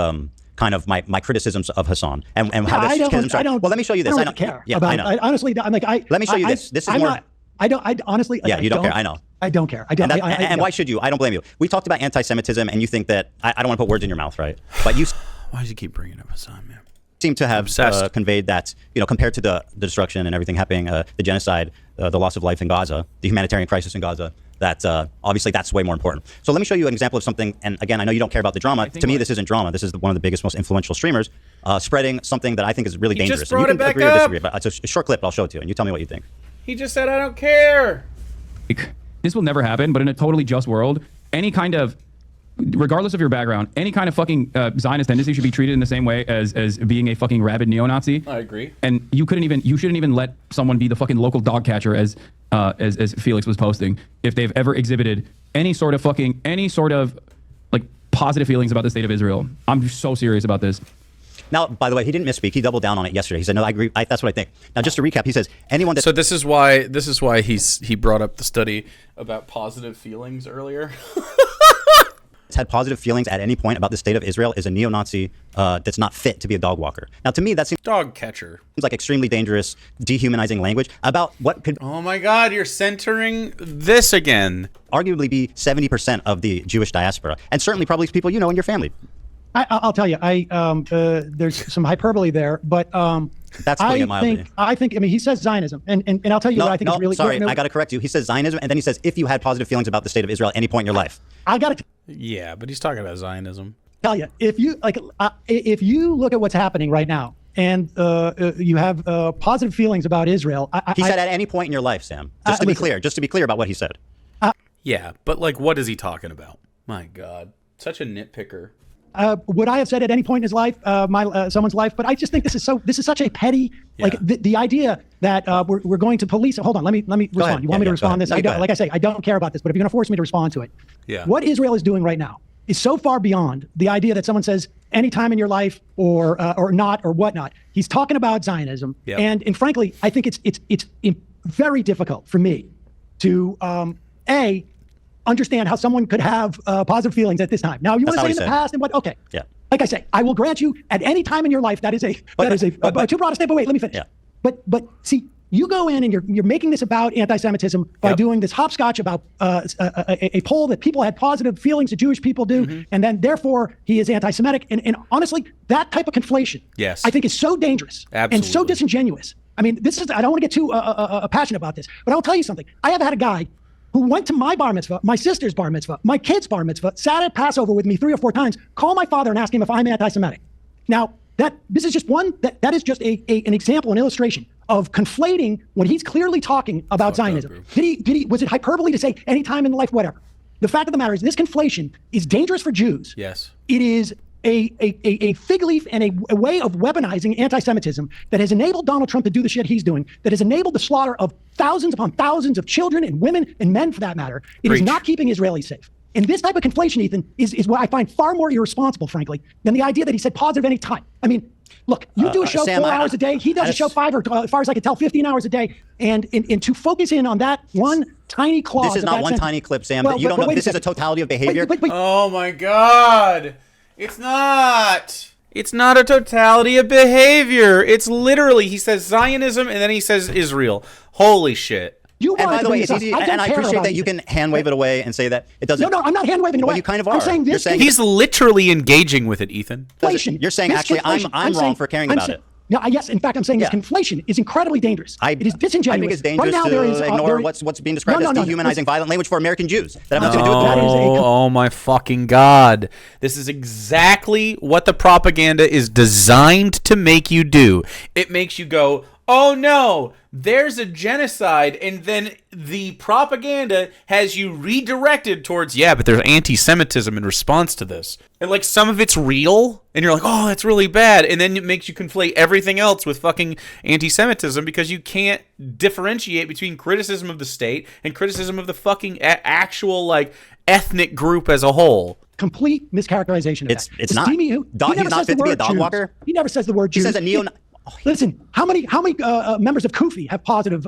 kind of my criticisms of Hasan and how this schisms are. Well, let me show you this. I don't care. Yeah, about, I know. Honestly, I'm like Let me show you this. This is more. I honestly. Yeah, you don't care. I know. I don't care. I don't. And why should you? I don't blame you. We talked about anti-Semitism, and you think that I don't want to put words in your mouth, right? But you. Why does he keep bringing up Hasan, man? Seem to have conveyed that, compared to the destruction and everything happening, the genocide, the loss of life in Gaza, the humanitarian crisis in Gaza, that obviously that's way more important. So let me show you an example of something. And again, I know you don't care about the drama. To me, this isn't drama. This is one of the biggest, most influential streamers spreading something that I think is really dangerous. Just brought and you it can back agree or up. disagree, but it's a short clip. I'll show it to you, and you tell me what you think. He just said, I don't care. This will never happen, but in a totally just world, any kind of, regardless of your background, any kind of fucking Zionist tendency should be treated in the same way as being a fucking rabid neo-Nazi. I agree. And you shouldn't even let someone be the fucking local dog catcher as Felix was posting if they've ever exhibited any sort of like positive feelings about the state of Israel. I'm so serious about this. Now, by the way, he didn't misspeak. He doubled down on it yesterday. He said, "No, I agree. That's what I think." Now, just to recap, he says anyone that. So this is why he brought up the study about positive feelings earlier. Had positive feelings at any point about the state of Israel is a neo-Nazi that's not fit to be a dog walker. Now, to me, that seems dog catcher. Seems like extremely dangerous, dehumanizing language about what could. Oh my God, you're centering this again. Arguably be 70% of the Jewish diaspora, and certainly probably people in your family. I'll tell you, there's some hyperbole there, but that's putting it mildly. I mean, he says Zionism, and I'll tell you what I think is really. Sorry, I got to correct you. He says Zionism, and then he says if you had positive feelings about the state of Israel at any point in your life. I got to. Yeah, but he's talking about Zionism. Tell you, if you look at what's happening right now, and you have positive feelings about Israel. He said at any point in your life, Sam. Just to be clear about what he said. Yeah, but like, what is he talking about? My God, such a nitpicker. Would I have said at any point in his life, someone's life? But I just think this is such a petty, like the idea that we're going to police. Hold on, let me respond. Ahead. You want me to respond to this? No, like I say, I don't care about this, but if you're going to force me to respond to it, what Israel is doing right now is so far beyond the idea that someone says any time in your life or not or whatnot. He's talking about Zionism, and frankly, I think it's very difficult for me to understand how someone could have positive feelings at this time. Now, you want to say in the past and what? Okay. Yeah. Like I say, I will grant you at any time in your life that is too broad a statement. But wait, let me finish. Yeah. But see, you go in and you're making this about anti-Semitism by doing this hopscotch about a poll that people had positive feelings that Jewish people do, and then therefore he is anti-Semitic. And honestly, that type of conflation, I think, is so dangerous and so disingenuous. I mean, I don't want to get too passionate about this, but I'll tell you something. I have had a guy who went to my bar mitzvah, my sister's bar mitzvah, my kid's bar mitzvah, sat at Passover with me 3 or 4 times, call my father and ask him if I'm anti-Semitic. Now, this is just that is just an example, an illustration of conflating when he's clearly talking about Zionism. Was it hyperbole to say any time in life, whatever? The fact of the matter is this conflation is dangerous for Jews. Yes. It is a fig leaf and a way of weaponizing anti-Semitism that has enabled Donald Trump to do the shit he's doing, that has enabled the slaughter of thousands upon thousands of children and women and men, for that matter. It is not keeping Israelis safe. And this type of conflation, Ethan, is what I find far more irresponsible, frankly, than the idea that he said positive any time. I mean, look, you do a show Sam, 4 hours a day. He does a show 5, or as far as I can tell, 15 hours a day. And to focus in on that one tiny clause. This is not one tiny clip, Sam. Well, you don't know. This is a totality of behavior. Oh my God. It's not. It's not a totality of behavior. It's literally, he says Zionism and then he says Israel. Holy shit. And by the way, it's easy, and I appreciate that you can hand wave it away and say that it doesn't. No, I'm not hand waving it away. Well, you kind of are. I'm saying this. He's literally engaging with it, Ethan. You're saying actually I'm wrong for caring about it. No, yes. In fact, I'm saying this conflation is incredibly dangerous. It is disingenuous. I think it's dangerous to ignore what's being described as dehumanizing violent language for American Jews. That have nothing to do with it. Oh my fucking God. This is exactly what the propaganda is designed to make you do. It makes you go, oh no, there's a genocide, and then the propaganda has you redirected towards, yeah, but there's anti-Semitism in response to this. And like some of it's real, and you're like, oh, that's really bad. And then it makes you conflate everything else with fucking anti-Semitism because you can't differentiate between criticism of the state and criticism of the fucking actual like ethnic group as a whole. Complete mischaracterization of that. It's not. He's not fit to be a dog walker. He never says the word Jews. He says a neo. Listen, how many members of Kufi have positive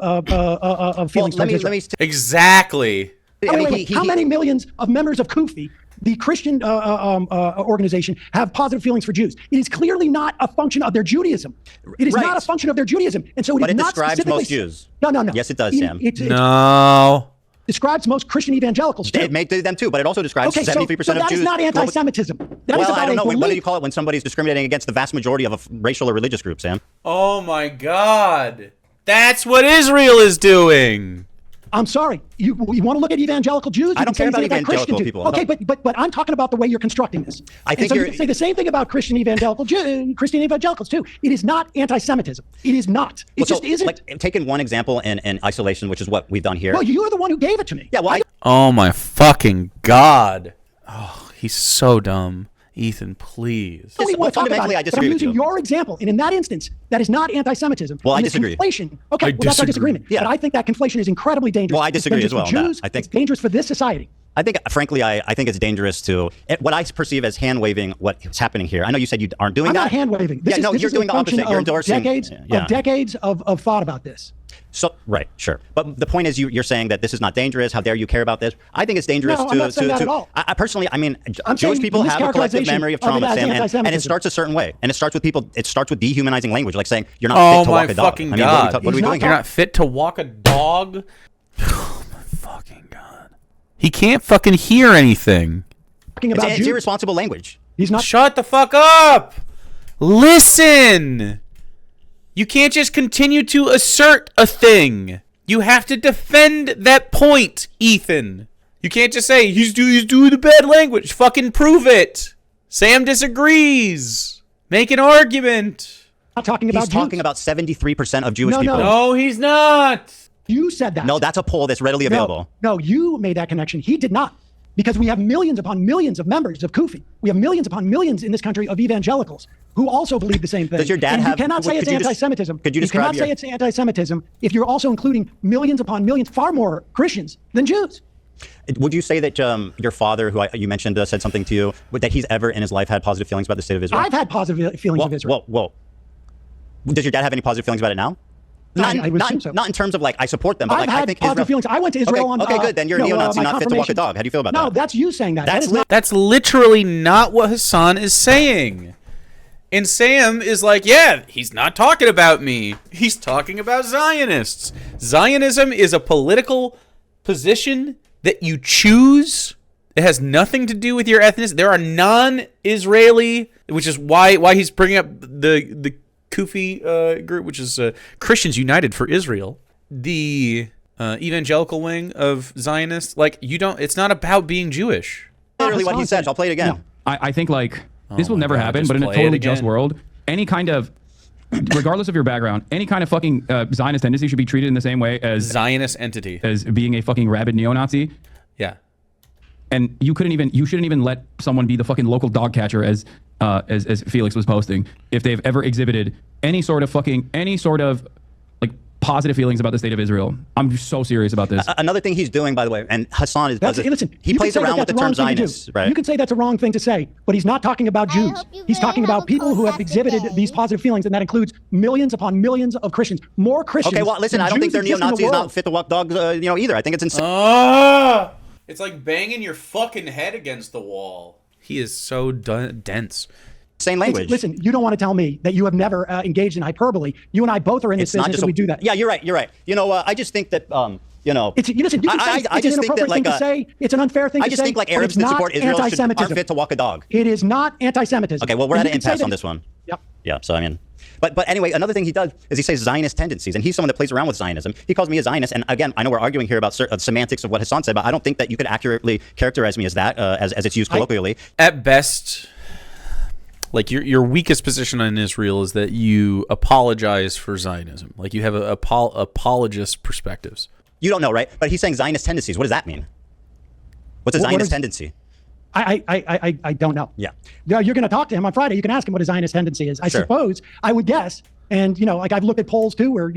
feelings? Exactly. How many millions of members of Kufi, the Christian organization, have positive feelings for Jews? It is clearly not a function of their Judaism. It is not a function of their Judaism, and so it is not describes specifically. Most Jews. No. Yes, it does, Sam. No. Describes most Christian evangelicals too. It may do them too, but it also describes 73% of Jews. That is not anti-Semitism. That is about I don't know. a belief. What do you call it when somebody's discriminating against the vast majority of a racial or religious group, Sam? Oh my God. That's what Israel is doing. I'm sorry. You want to look at evangelical Jews? I don't care about evangelical people. Okay, but I'm talking about the way you're constructing this. I think you can say the same thing about Christian evangelicals too. It is not anti-Semitism. It is not. It just isn't. Like, taking one example in isolation, which is what we've done here. Well, you are the one who gave it to me. Yeah. Well, oh my fucking God. Oh, he's so dumb. Ethan, please. Fundamentally, I disagree I'm with using you. your example, and in that instance, that is not anti-Semitism. Well, I and disagree. Conflation. Okay, that's our disagreement. Yeah. But I think that conflation is incredibly dangerous. Well, I disagree as well. It's dangerous for Jews. I think it's dangerous for this society. I think, frankly, I think it's dangerous to what I perceive as hand waving what's happening here. I know you said you aren't doing that. I'm not hand waving. You're doing the opposite. You're endorsing decades of thought about this. So right, sure, but the point is, you're saying that this is not dangerous. How dare you care about this? I think it's dangerous I'm not saying that at all. I personally, I mean, Jewish people have a collective memory of trauma, Sam, and it starts a certain way, and it starts with people. It starts with dehumanizing language, like saying you're not fit to walk a dog. Fucking God. What are we doing here? You're not fit to walk a dog. Oh my fucking God. He can't fucking hear anything. It's irresponsible language. He's not. Shut the fuck up. Listen. You can't just continue to assert a thing. You have to defend that point, Ethan. You can't just say, he's doing the bad language. Fucking prove it. Sam disagrees. Make an argument. Not talking about He's talking about 73% of Jewish people. No, he's not. You said that. No, that's a poll that's readily available. No, you made that connection. He did not. Because we have millions upon millions of members of Kufi. We have millions upon millions in this country of evangelicals who also believe the same thing. Does your dad have? You cannot say it's anti-Semitism. Could you describe? You cannot say it's anti-Semitism if you're also including millions upon millions, far more Christians than Jews. Would you say that your father, who you mentioned, said something to you, that he's ever in his life had positive feelings about the state of Israel? I've had positive feelings of Israel. Well, does your dad have any positive feelings about it now? Not in terms of like I support them, but I've like had I think positive feelings. I went to Israel okay, good. Then you're a neo-Nazi, not fit to walk a dog. How do you feel about that? No, that's you saying that. That's literally not what Hasan is saying. And Sam is like, yeah, he's not talking about me. He's talking about Zionists. Zionism is a political position that you choose. It has nothing to do with your ethnicity. There are non-Israeli, which is why he's bringing up the Kufi group, which is Christians United for Israel, the evangelical wing of Zionists. Like, it's not about being Jewish. Literally what he said. I'll play it again. No, I think like this will never happen, but in a totally just world, any kind of, regardless of your background, any kind of fucking Zionist tendency should be treated in the same way as Zionist entity, as being a fucking rabid neo-Nazi. Yeah. And you shouldn't even let someone be the fucking local dog catcher as Felix was posting if they've ever exhibited any sort of like positive feelings about the state of Israel. I'm so serious about this. Another thing he's doing, by the way, and Hasan is listen, he plays around with the term Zionist, right? You can say that's a wrong thing to say, but he's not talking about Jews. He's talking about people who have exhibited these positive feelings, and that includes millions upon millions of Christians. More Christians. Okay, well, listen, I don't think they're neo-Nazis, not fit to walk dogs, either. I think it's insane. It's like banging your fucking head against the wall. He is so dense. Same language. Listen, you don't want to tell me that you have never engaged in hyperbole. You and I both are in this business, and we do that. Yeah, you're right. You're right. I just think that, It's an inappropriate thing to say. It's an unfair thing to say. I just think like Arabs that support Israel aren't fit to walk a dog. It is not anti-Semitism. Okay, well, we're at an impasse on this one. Yep. Yeah, so I mean... But anyway, another thing he does is he says Zionist tendencies, and he's someone that plays around with Zionism. He calls me a Zionist, and again, I know we're arguing here about semantics of what Hasan said, but I don't think that you could accurately characterize me as that, as it's used colloquially. At best, like your weakest position on Israel is that you apologize for Zionism. Like you have apologist perspectives. You don't know, right? But he's saying Zionist tendencies. What does that mean? What's a Zionist tendency? I don't know. Yeah. You're going to talk to him on Friday. You can ask him what a Zionist tendency is. I suppose I would guess. And, like I've looked at polls too, where,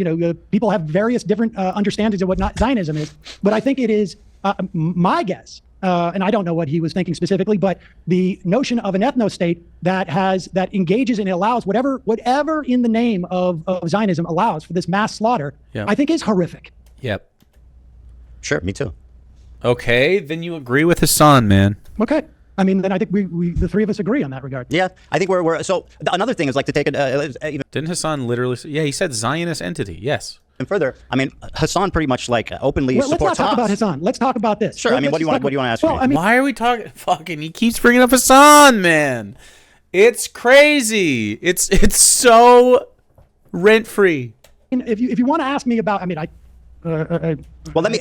people have various different understandings of what Zionism is. But I think it is my guess. And I don't know what he was thinking specifically, but the notion of an ethno-state that engages and allows whatever in the name of Zionism allows for this mass slaughter, I think is horrific. Yep. Sure. Me too. Okay, then you agree with Hasan, man. Okay. I mean, then I think we the three of us agree on that regard. Yeah, I think we're so another thing is like to take it even. Didn't Hasan literally say, he said Zionist entity, yes. And further, I mean, Hasan pretty much like openly supports Let's not talk about Hasan. Let's talk about this. Sure. I mean, what do you want to ask me? I mean, why are we talking? Fucking, he keeps bringing up Hasan, man. It's crazy. It's so rent free. If you want to ask me about, I mean, well, let me.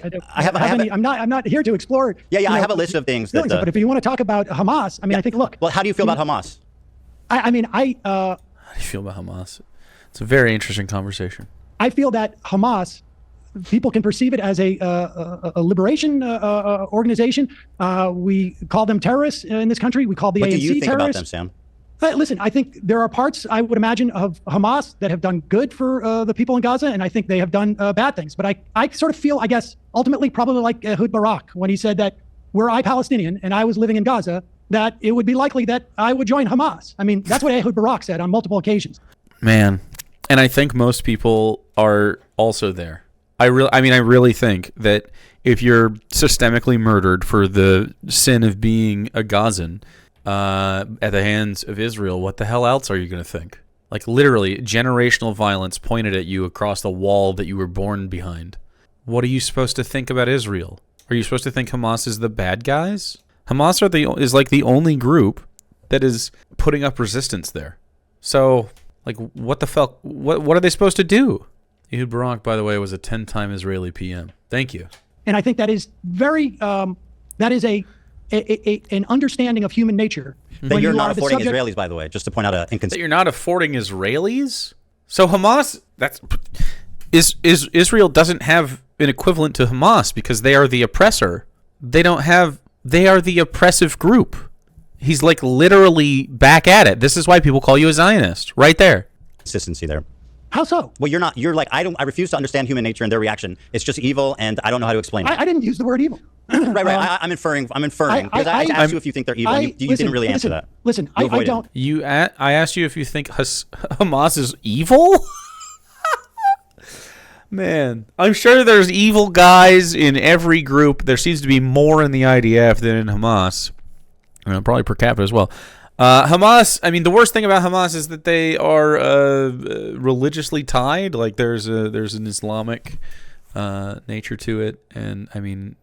I'm not here to explore. Yeah. I have a list of things that. But if you want to talk about Hamas, I mean, I think. Look. Well, how do you feel about Hamas? How do you feel about Hamas? It's a very interesting conversation. I feel that Hamas, people can perceive it as a liberation organization. We call them terrorists in this country. We call the ANC terrorists. What do you think about them, Sam? Listen, I think there are parts, I would imagine, of Hamas that have done good for the people in Gaza, and I think they have done bad things. But I sort of feel, I guess, ultimately probably like Ehud Barak when he said that were I Palestinian and I was living in Gaza, that it would be likely that I would join Hamas. I mean, that's what Ehud Barak said on multiple occasions. Man, and I think most people are also there. I really think that if you're systemically murdered for the sin of being a Gazan, at the hands of Israel, what the hell else are you going to think? Like literally generational violence pointed at you across the wall that you were born behind. What are you supposed to think about Israel? Are you supposed to think Hamas is the bad guys? Hamas is like the only group that is putting up resistance there. So like what the fuck? What are they supposed to do? Ehud Barak, by the way, was a 10-time Israeli PM. Thank you. And I think that is very that is an understanding of human nature. That you're not affording Israelis, by the way, just to point out an inconsistency. That you're not affording Israelis? So Hamas, Israel doesn't have an equivalent to Hamas because they are the oppressor. They are the oppressive group. He's like literally back at it. This is why people call you a Zionist, right there. Consistency there. How so? Well, you're like, I refuse to understand human nature and their reaction. It's just evil, and I don't know how to explain it. I didn't use the word evil. Right. I'm inferring. Because I asked you if you think they're evil. You didn't really answer that. Listen, I don't. I asked you if you think Hamas is evil? Man, I'm sure there's evil guys in every group. There seems to be more in the IDF than in Hamas. Probably per capita as well. Hamas, I mean, the worst thing about Hamas is that they are religiously tied. Like there's an Islamic nature to it. And I mean,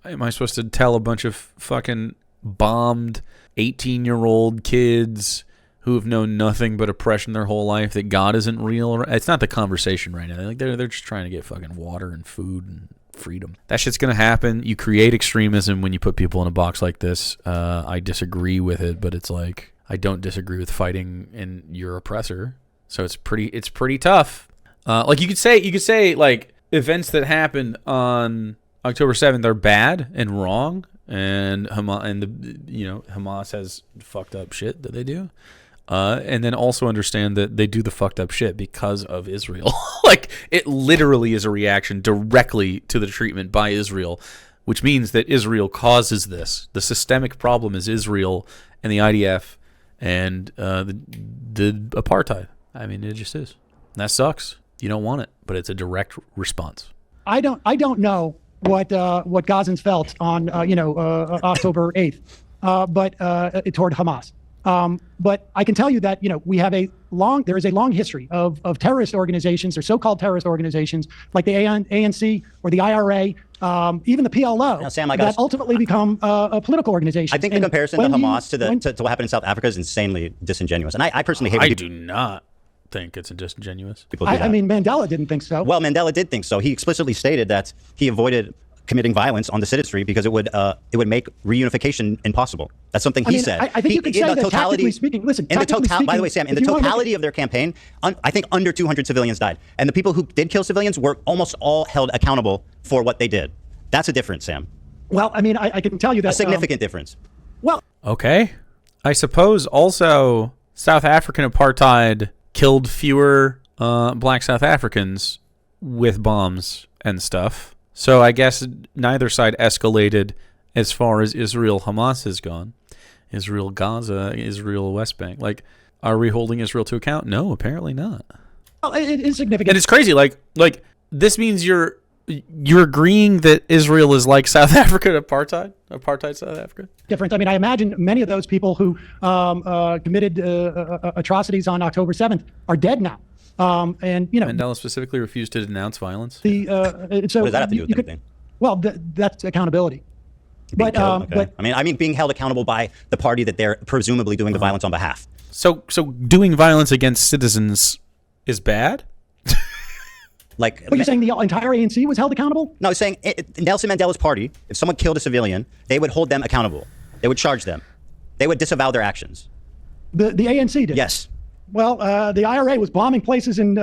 am I supposed to tell a bunch of fucking bombed 18-year-old kids who have known nothing but oppression their whole life that God isn't real? It's not the conversation right now. Like they're just trying to get fucking water and food and freedom. That shit's gonna happen. You create extremism when you put people in a box like this. I disagree with it, but it's like I don't disagree with fighting in your oppressor. So it's pretty tough. Like you could say like events that happened on October 7th are bad and wrong and Hamas has fucked up shit that they do. And then also understand that they do the fucked up shit because of Israel. Like, it literally is a reaction directly to the treatment by Israel, which means that Israel causes this. The systemic problem is Israel and the IDF and the apartheid. I mean, it just is. And that sucks. You don't want it, but it's a direct response. I don't know what Gazans felt on October 8th, but toward Hamas. But I can tell you that there is a long history of terrorist organizations or so-called terrorist organizations like the ANC or the IRA, even the PLO, now, Sam, that ultimately become a political organization. I think the comparison to Hamas to what happened in South Africa is insanely disingenuous, and I personally hate. I do not think it's disingenuous. I mean, Mandela didn't think so. Well, Mandela did think so. He explicitly stated that he avoided committing violence on the citizenry because it would make reunification impossible. That's something he said. I think you could say that tactically speaking. Listen, by the way, Sam, in the totality of their campaign, I think under 200 civilians died, and the people who did kill civilians were almost all held accountable for what they did. That's a difference, Sam. Well, I mean, I can tell you that a significant difference. Well, okay, I suppose also South African apartheid killed fewer black South Africans with bombs and stuff. So I guess neither side escalated as far as Israel-Hamas has gone. Israel-Gaza, Israel-West Bank. Like, are we holding Israel to account? No, apparently not. Well, it is significant. And it's crazy. Like this means you're agreeing that Israel is like South Africa apartheid South Africa? Different. I mean, I imagine many of those people who committed atrocities on October 7th are dead now. And Mandela specifically refused to denounce violence. So what does that have to do with anything? Well, that's accountability. But I mean, being held accountable by the party that they're presumably doing the violence on behalf. So doing violence against citizens is bad? But you're saying the entire ANC was held accountable? No, I'm saying Nelson Mandela's party, if someone killed a civilian, they would hold them accountable. They would charge them. They would disavow their actions. The ANC did? Yes. Well, the IRA was bombing places in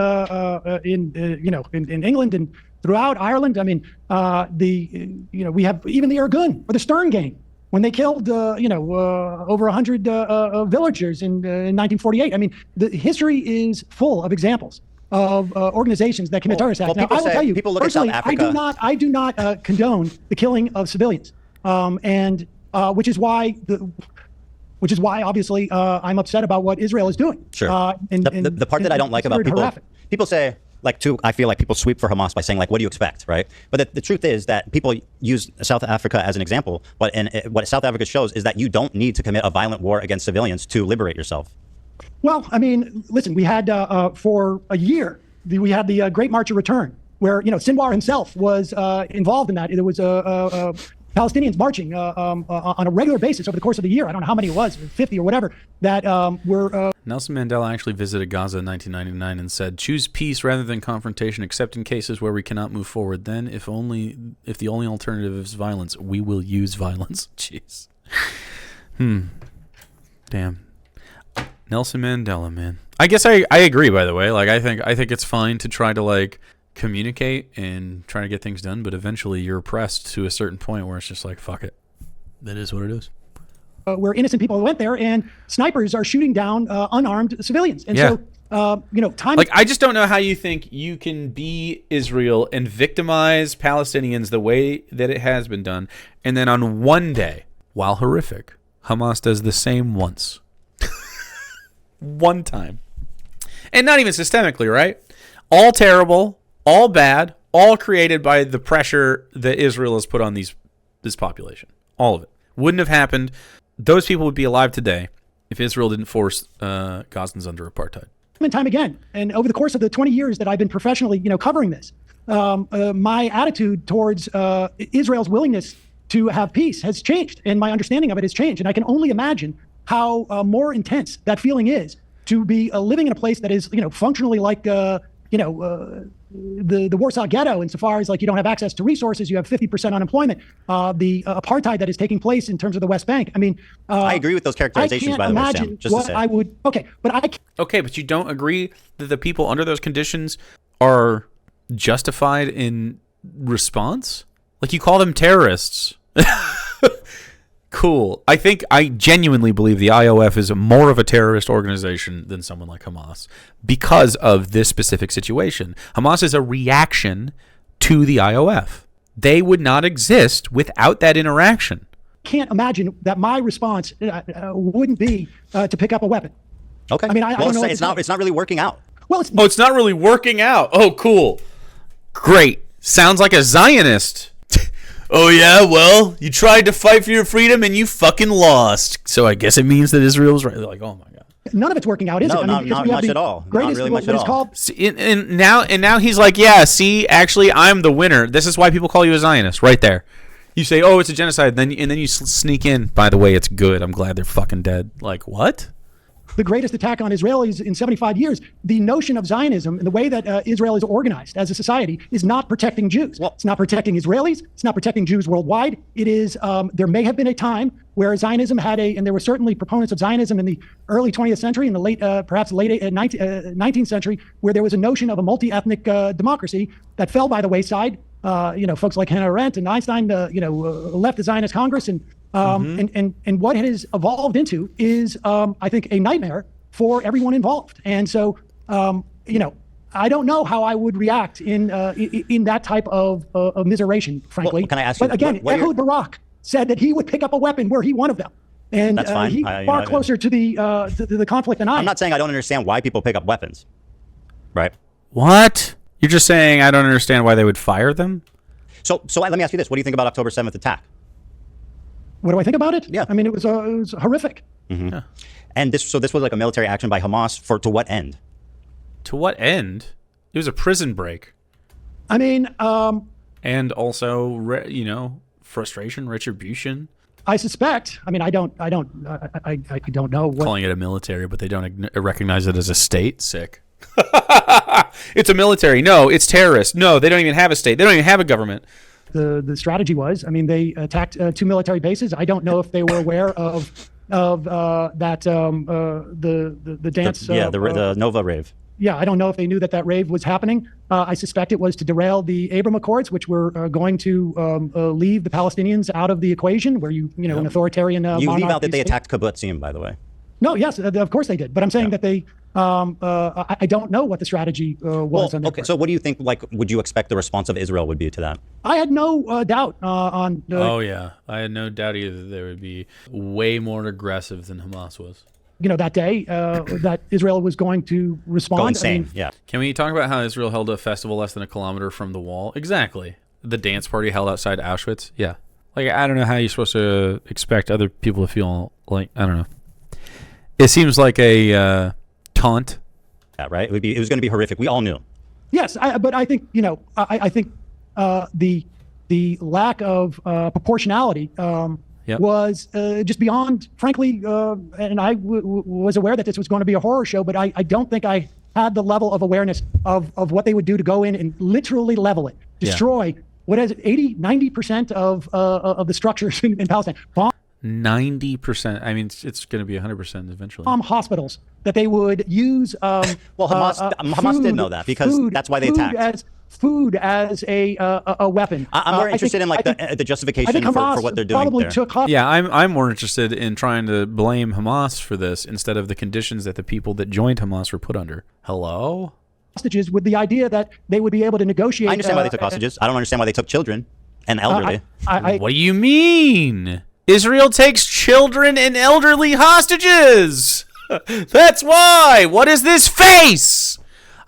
England and throughout Ireland. I mean, we have even the Irgun or the Stern Gang when they killed over 100 villagers in 1948. I mean, the history is full of examples of organizations that commit terrorist acts. Now, I will tell you, people look at South Africa. I do not condone the killing of civilians, which is why obviously I'm upset about what Israel is doing. Sure. The part that I don't like about people say, I feel like people sweep for Hamas by saying, what do you expect, right? But the truth is that people use South Africa as an example, but what South Africa shows is that you don't need to commit a violent war against civilians to liberate yourself. Well, I mean, listen, we had for a year, we had the Great March of Return, where, Sinwar himself was involved in that. There was Palestinians marching on a regular basis over the course of the year. I don't know how many it was, 50 or whatever, that were... Nelson Mandela actually visited Gaza in 1999 and said, "Choose peace rather than confrontation, except in cases where we cannot move forward. Then, if the only alternative is violence, we will use violence." Jeez. Damn. Nelson Mandela, man. I guess I agree, by the way. I think it's fine to try to, communicate and try to get things done, but eventually you're pressed to a certain point where it's just fuck it. That is what it is. Where innocent people went there and snipers are shooting down unarmed civilians. And so, time... I just don't know how you think you can be Israel and victimize Palestinians the way that it has been done, and then on one day, while horrific, Hamas does the same once. One time. And not even systemically, right? All terrible, all bad, all created by the pressure that Israel has put on this population. All of it. Wouldn't have happened. Those people would be alive today if Israel didn't force Gazans under apartheid. And time again. And over the course of the 20 years that I've been professionally, covering this, my attitude towards Israel's willingness to have peace has changed, and my understanding of it has changed. And I can only imagine how more intense that feeling is to be living in a place that is, functionally like, the Warsaw Ghetto, insofar as you don't have access to resources, you have 50% unemployment, the apartheid that is taking place in terms of the West Bank. I mean, I agree with those characterizations, by the way, Sam. Just to say. I would. Okay, but you don't agree that the people under those conditions are justified in response? You call them terrorists. Cool. I genuinely believe the IOF is more of a terrorist organization than someone like Hamas because of this specific situation. Hamas is a reaction to the IOF. They would not exist without that interaction. Can't imagine that my response wouldn't be to pick up a weapon. Okay. I mean, I don't know. It's not really working out. Well, it's not really working out. Oh, cool. Great. Sounds like a Zionist. Oh, yeah, well, you tried to fight for your freedom and you fucking lost. So I guess it means that Israel's right. They're like, oh, my God. None of it's working out, is it? No, not much at all. Not really much at all. And now he's like, yeah, see, actually, I'm the winner. This is why people call you a Zionist right there. You say, oh, it's a genocide, and then you sneak in, by the way, it's good. I'm glad they're fucking dead. Like, what? The greatest attack on Israelis in 75 years. The notion of Zionism and the way that Israel is organized as a society is not protecting Jews. Well, it's not protecting Israelis. It's not protecting Jews worldwide. It is. There may have been a time where Zionism had and there were certainly proponents of Zionism in the early 20th century, in the late, perhaps late 19th century, where there was a notion of a multi-ethnic democracy that fell by the wayside. Folks like Hannah Arendt and Einstein, left the Zionist Congress, and what it has evolved into is, I think, a nightmare for everyone involved. And so, I don't know how I would react in that type of immiseration, frankly. Well, can I ask you? But again, Ehud Barak said that he would pick up a weapon were he one of them. And that's fine. He's far closer to the conflict than I am. I'm not saying I don't understand why people pick up weapons, right? What? You're just saying I don't understand why they would fire them? So let me ask you this. What do you think about October 7th attack? What do I think about it? Yeah. I mean, it was horrific. Mm-hmm. Yeah. And this was like a military action by Hamas to what end? To what end? It was a prison break. I mean, and also, frustration, retribution. I suspect. I mean, I don't know what. Calling it a military, but they don't recognize it as a state. Sick. It's a military. No, it's terrorist. No, they don't even have a state. They don't even have a government. The strategy was, I mean, they attacked 2 military bases. I don't know if they were aware of that the dance. The Nova rave. Yeah, I don't know if they knew that rave was happening. I suspect it was to derail the Abraham Accords, which were going to leave the Palestinians out of the equation, where an authoritarian. You leave out that they attacked kibbutzim, by the way. No, yes, of course they did. But I'm saying that they. I don't know what the strategy was. On okay, so what do you think? Like, would you expect the response of Israel would be to that? I had no doubt on. Oh yeah, I had no doubt either that they would be way more aggressive than Hamas was. That day, that Israel was going to respond. Go insane. Yeah. Can we talk about how Israel held a festival less than a kilometer from the wall? Exactly. The dance party held outside Auschwitz. Yeah. Like, I don't know how you're supposed to expect other people to feel like, I don't know. It seems like a taunt. Yeah, right. It was going to be horrific. We all knew. Yes, but I think I think the lack of proportionality was just beyond. Frankly, and I was aware that this was going to be a horror show, but I don't think I had the level of awareness of what they would do to go in and literally level it, destroy what is it, 80-90% of the structures in Palestine. 90%. I mean, it's going to be 100% eventually. Hospitals that they would use. Hamas did know that because that's why they attacked. Food as a weapon. I'm more interested in the justification for what they're doing there. Yeah, I'm more interested in trying to blame Hamas for this instead of the conditions that the people that joined Hamas were put under. Hello? Hostages with the idea that they would be able to negotiate. I understand why they took hostages. I don't understand why they took children and elderly. What do you mean? Israel takes children and elderly hostages. That's why. What is this face?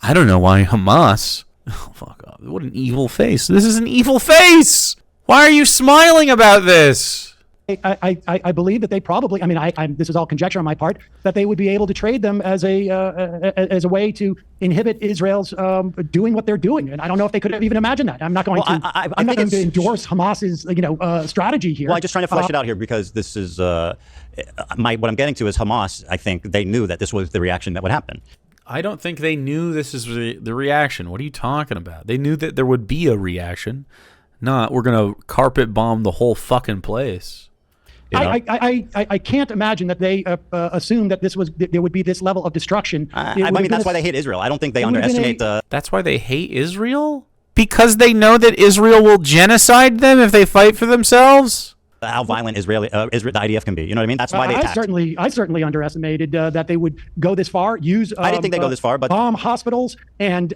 I don't know why Hamas. Oh, fuck off. What an evil face. This is an evil face. Why are you smiling about this? I believe that they probably, I mean, this is all conjecture on my part, that they would be able to trade them as a way to inhibit Israel's doing what they're doing. And I don't know if they could have even imagined that. I'm not going to endorse Hamas's strategy here. Well, I'm just trying to flesh it out here because this is what I'm getting to is Hamas. I think they knew that this was the reaction that would happen. I don't think they knew this is the reaction. What are you talking about? They knew that there would be a reaction. Not we're going to carpet bomb the whole fucking place. I can't imagine that they assumed that there would be this level of destruction. I mean, that's why they hate Israel. I don't think they underestimate the... That's why they hate Israel? Because they know that Israel will genocide them if they fight for themselves? how violent the IDF can be. You know what I mean? That's why they attacked. I certainly underestimated that they would go this far. Use I didn't think they'd go this far, but bomb hospitals and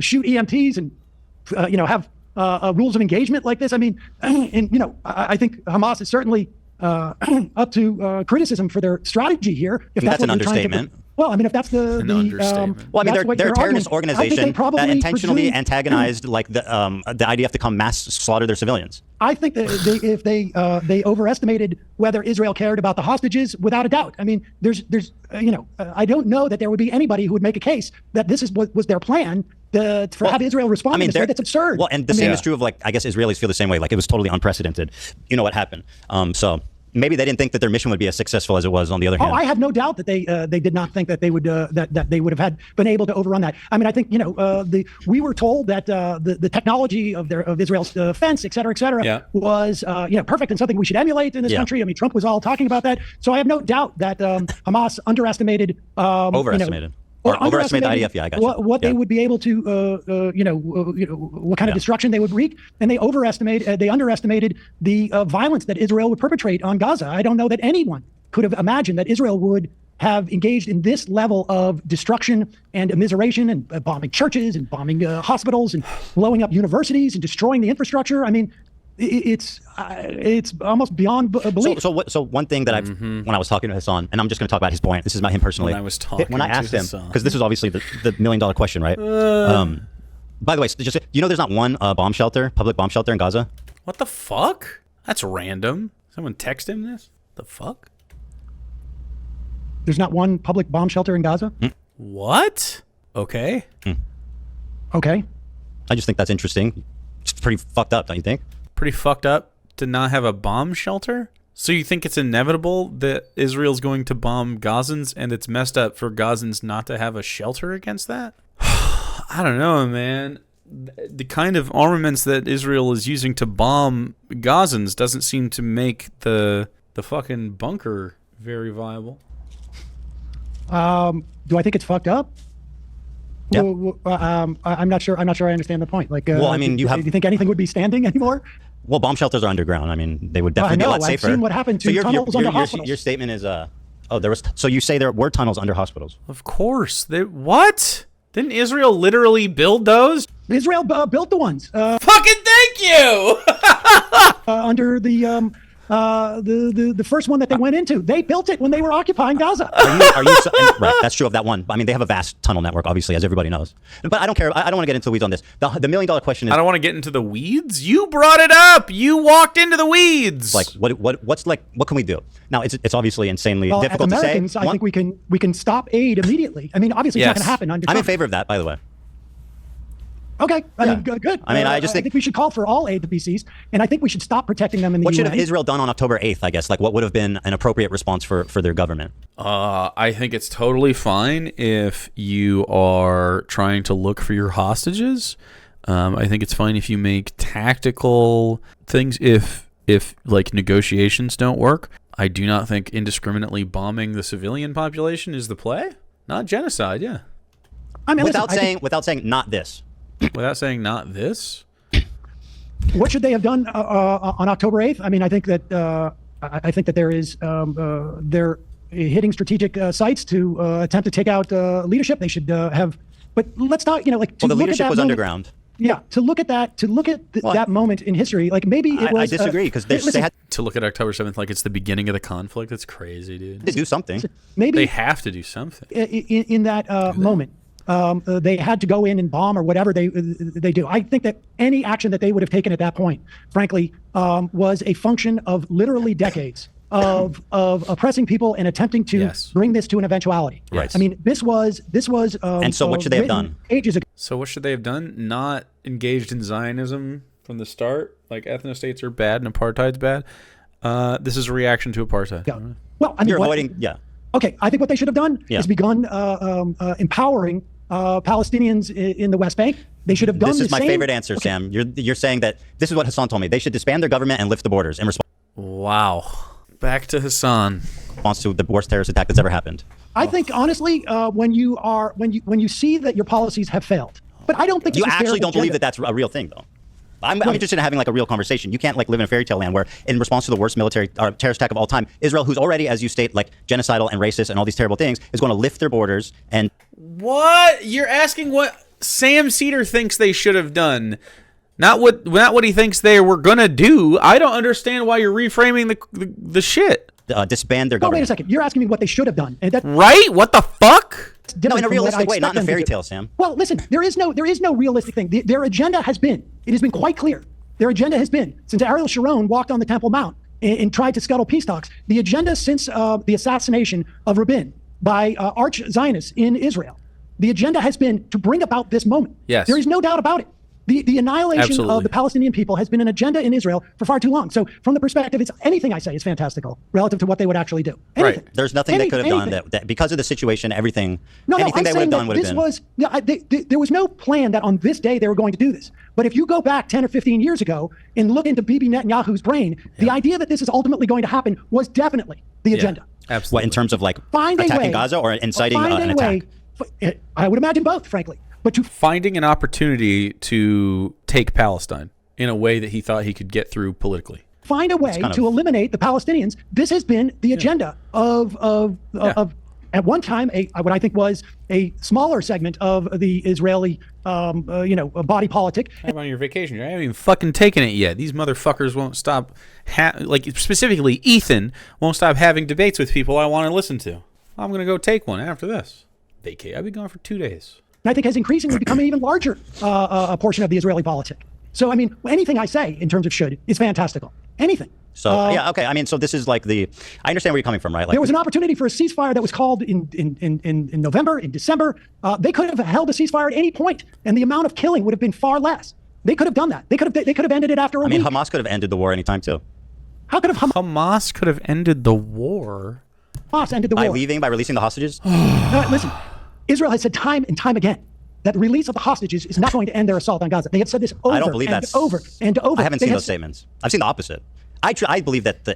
shoot EMTs and have rules of engagement like this. I mean, and I think Hamas is certainly up to criticism for their strategy here. If that's an what you're understatement. Well, I mean, if that's understatement. Well, I mean, they're a terrorist organization that intentionally presume, antagonized the IDF to come mass slaughter their civilians. I think that if they overestimated whether Israel cared about the hostages, without a doubt. I mean, I don't know that there would be anybody who would make a case that this was their plan have Israel respond in this way. That's absurd. Well, and the same is true of, I guess Israelis feel the same way. Like, it was totally unprecedented. You know what happened. So maybe they didn't think that their mission would be as successful as it was. On the other hand, I have no doubt that they did not think that they would that they would have been able to overrun that. I mean, I think we were told that the technology of Israel's defense, et cetera, was perfect and something we should emulate in this country. I mean, Trump was all talking about that. So I have no doubt that Hamas overestimated overestimated the IDF. Yeah, I got you. What they would be able to, what kind of destruction they would wreak, and they underestimated the violence that Israel would perpetrate on Gaza. I don't know that anyone could have imagined that Israel would have engaged in this level of destruction and immiseration and bombing churches and bombing hospitals and blowing up universities and destroying the infrastructure. I mean, it's almost beyond belief. So one thing that when I was talking to Hasan, and I'm just going to talk about his point. This is about him personally. When I asked him, because this is obviously the $1 million question, right? By the way, there's not one public bomb shelter in Gaza. What the fuck? That's random. Someone text him this? The fuck? There's not one public bomb shelter in Gaza? What? Okay. Okay. I just think that's interesting. It's pretty fucked up, don't you think? Pretty fucked up to not have a bomb shelter? So you think it's inevitable that Israel's going to bomb Gazans, and it's messed up for Gazans not to have a shelter against that? I don't know, man. The kind of armaments that Israel is using to bomb Gazans doesn't seem to make the fucking bunker very viable. Do I think it's fucked up? Yeah. I'm not sure. I understand the point. Like, well, I mean, do you think anything would be standing anymore? Well, bomb shelters are underground. I mean, they would definitely be a lot safer. I've seen what happened to tunnels under hospitals. Your statement is, so you say there were tunnels under hospitals? Of course. What? Didn't Israel literally build those? Israel built the ones. Fucking thank you. Under the first one that they went into, they built it when they were occupying Gaza. Right, that's true of that one. I mean, they have a vast tunnel network, obviously, as everybody knoes. But I don't care. I don't want to get into the weeds on this. The $1 million question is... I don't want to get into the weeds? You brought it up! You walked into the weeds! Like, what can we do? Now, it's obviously insanely difficult as Americans, to say. I think we can stop aid immediately. I mean, obviously it's not going to happen under Trump. I'm in favor of that, by the way. Okay, I mean, good. I mean, I think we should call for all aid to be seized, and I think we should stop protecting them in the UN. What should have Israel done on October 8th, I guess? Like, what would have been an appropriate response for their government? I think it's totally fine if you are trying to look for your hostages. I think it's fine if you make tactical things if like negotiations don't work. I do not think indiscriminately bombing the civilian population is the play. Not genocide, yeah. I mean, without saying not this. Without saying not this? What should they have done on October 8th? I mean, I think that there is they're hitting strategic sites to attempt to take out leadership. They should have, but let's not, the leadership was underground. Yeah, to look at that moment in history, like maybe it was. I disagree because they had to look at October 7th like it's the beginning of the conflict. That's crazy, dude. They do something. Maybe they have to do something in that moment. They had to go in and bomb or whatever they do. I think that any action that they would have taken at that point, frankly, was a function of literally decades of oppressing people and attempting to bring this to an eventuality. Right. I mean, this was. And so, what should they have done? Ages ago. So, what should they have done? Not engaged in Zionism from the start. Like ethnostates are bad and apartheid's bad. This is a reaction to apartheid. Yeah. Well, I mean, you're avoiding. Yeah. Okay, I think what they should have done is begun empowering Palestinians in the West Bank. They should have done this. This is my favorite answer, Sam. You're saying that this is what Hasan told me. They should disband their government and lift the borders in response. Wow. Back to Hasan. Response to the worst terrorist attack that's ever happened. I think honestly, when you see that your policies have failed, but I don't think you actually don't believe that that's a real thing, though. I'm interested in having like a real conversation. You can't like live in a fairy tale land where, in response to the worst military terrorist attack of all time, Israel, who's already, as you state, like genocidal and racist and all these terrible things, is going to lift their borders and. What? You're asking what Sam Seder thinks they should have done, not what he thinks they were gonna do. I don't understand why you're reframing the shit. Disband their No, government. wait a second. You're asking me what they should have done. And Right? What the fuck? No, in a realistic way, not in a fairy tale, Sam. Well, listen, there is no realistic thing. Their agenda has been quite clear. Their agenda has been, since Ariel Sharon walked on the Temple Mount and tried to scuttle peace talks, the agenda since the assassination of Rabin by arch Zionists in Israel, the agenda has been to bring about this moment. Yes. There is no doubt about it. The annihilation of the Palestinian people has been an agenda in Israel for far too long. So from the perspective, it's anything I say is fantastical relative to what they would actually do. Anything. Right. There's nothing they could have done that because of the situation, anything they would have done would have been. There was no plan that on this day they were going to do this. But if you go back 10 or 15 years ago and look into Bibi Netanyahu's brain, the idea that this is ultimately going to happen was definitely the agenda. Absolutely. What, in terms of like attacking Gaza or inciting an attack? I would imagine both, frankly. But to finding an opportunity to take Palestine in a way that he thought he could get through politically. Find a way to eliminate the Palestinians. This has been the agenda of at one time what I think was a smaller segment of the Israeli body politic. I'm on your vacation. I haven't even fucking taken it yet. These motherfuckers won't stop. Specifically, Ethan won't stop having debates with people I want to listen to. I'm gonna go take one after this. Vacate. I'll be gone for 2 days. And I think has increasingly become an even larger portion of the Israeli politic. So, I mean, anything I say in terms of should is fantastical. Anything. So, yeah, okay. I mean, so this is like I understand where you're coming from, right? Like, there was an opportunity for a ceasefire that was called in November, in December. They could have held a ceasefire at any point, and the amount of killing would have been far less. They could have done that. They could have ended it after a week. I mean, Hamas could have ended the war anytime, too. How could have Hamas could have ended the war? Hamas ended the war. By releasing the hostages? Listen. Israel has said time and time again that the release of the hostages is not going to end their assault on Gaza. They have said this over over and over. I haven't seen those statements. I've seen the opposite. I believe that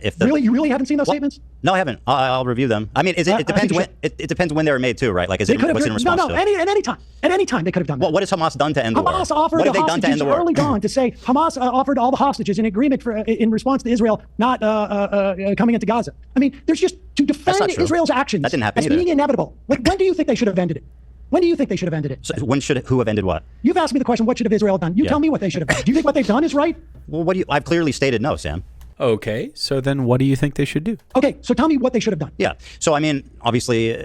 you really haven't seen those statements? No, I haven't. I'll review them. I mean, it depends when it depends when they were made too, right? Like, what's in response to? At any time they could have done that. What has Hamas done to end the war? Hamas offered what have the they done to end hostages the war? early on to say Hamas offered all the hostages in agreement in response to Israel not coming into Gaza. I mean, there's just to defend Israel's actions that didn't happen as either. being inevitable. When do you think they should have ended it? When do you think they should have ended it? So who have ended what? You've asked me the question, what should have Israel done? You tell me what they should have done. Do you think what they've done is right? Well, I've clearly stated no, Sam. Okay, so then what do you think they should do? Okay, so tell me what they should have done. Yeah, so I mean, obviously...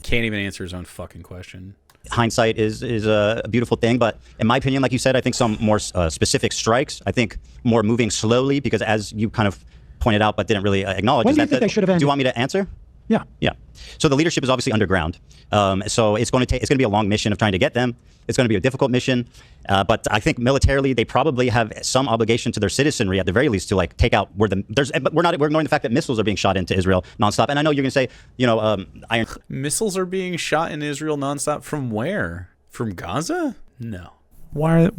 Can't even answer his own fucking question. Hindsight is a beautiful thing, but in my opinion, like you said, I think some more specific strikes, I think more moving slowly, because as you kind of pointed out but didn't really acknowledge... When do you think they should have ended? Do you want me to answer? Yeah. Yeah. So the leadership is obviously underground. So it's going to be a long mission of trying to get them. It's going to be a difficult mission. But I think militarily, they probably have some obligation to their citizenry, at the very least, to like take out but we're ignoring the fact that missiles are being shot into Israel nonstop. And I know you're going to say, missiles are being shot in Israel nonstop from where? From Gaza? No. Why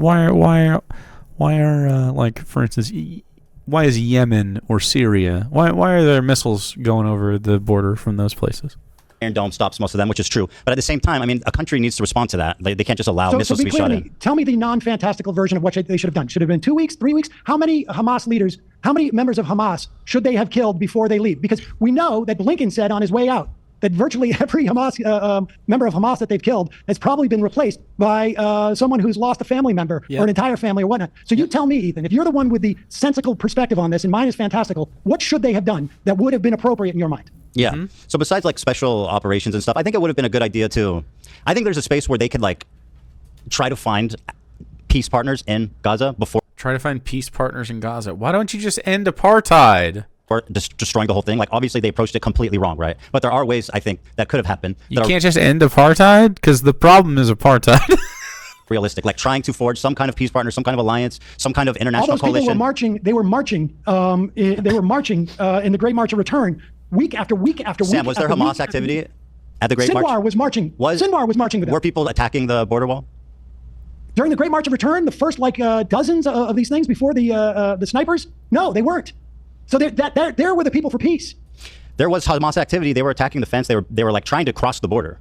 are like, for instance, why is Yemen or Syria? Why are there missiles going over the border from those places? Iron Dome stops most of them, which is true. But at the same time, I mean, a country needs to respond to that. They can't just allow missiles to be shot in. Tell me the non-fantastical version of what they should have done. Should have been 2 weeks, 3 weeks? How many Hamas leaders, how many members of Hamas should they have killed before they leave? Because we know that Blinken said on his way out that virtually every Hamas member of Hamas that they've killed has probably been replaced by someone who's lost a family member or an entire family or whatnot. So you tell me, Ethan, if you're the one with the sensical perspective on this, and mine is fantastical, what should they have done that would have been appropriate in your mind? Yeah. Mm-hmm. So besides like special operations and stuff, I think it would have been a good idea to, I think there's a space where they could like try to find peace partners in Gaza before. Try to find peace partners in Gaza. Why don't you just end apartheid? Or destroying the whole thing. Like, obviously they approached it completely wrong, right? But there are ways, I think, that could have happened. You can't just end apartheid, because the problem is apartheid. Realistic, like trying to forge some kind of peace partner, some kind of alliance, some kind of international coalition. All those people were marching. They were marching in the Great March of Return, week after week after week. Sam, was there Hamas activity at the Great March? Sinwar was marching. Sinwar was marching with them. Were people attacking the border wall? During the Great March of Return, the first dozens of these things before the snipers? No, they weren't. So there were the people for peace. There was Hamas activity. They were attacking the fence. They were like trying to cross the border.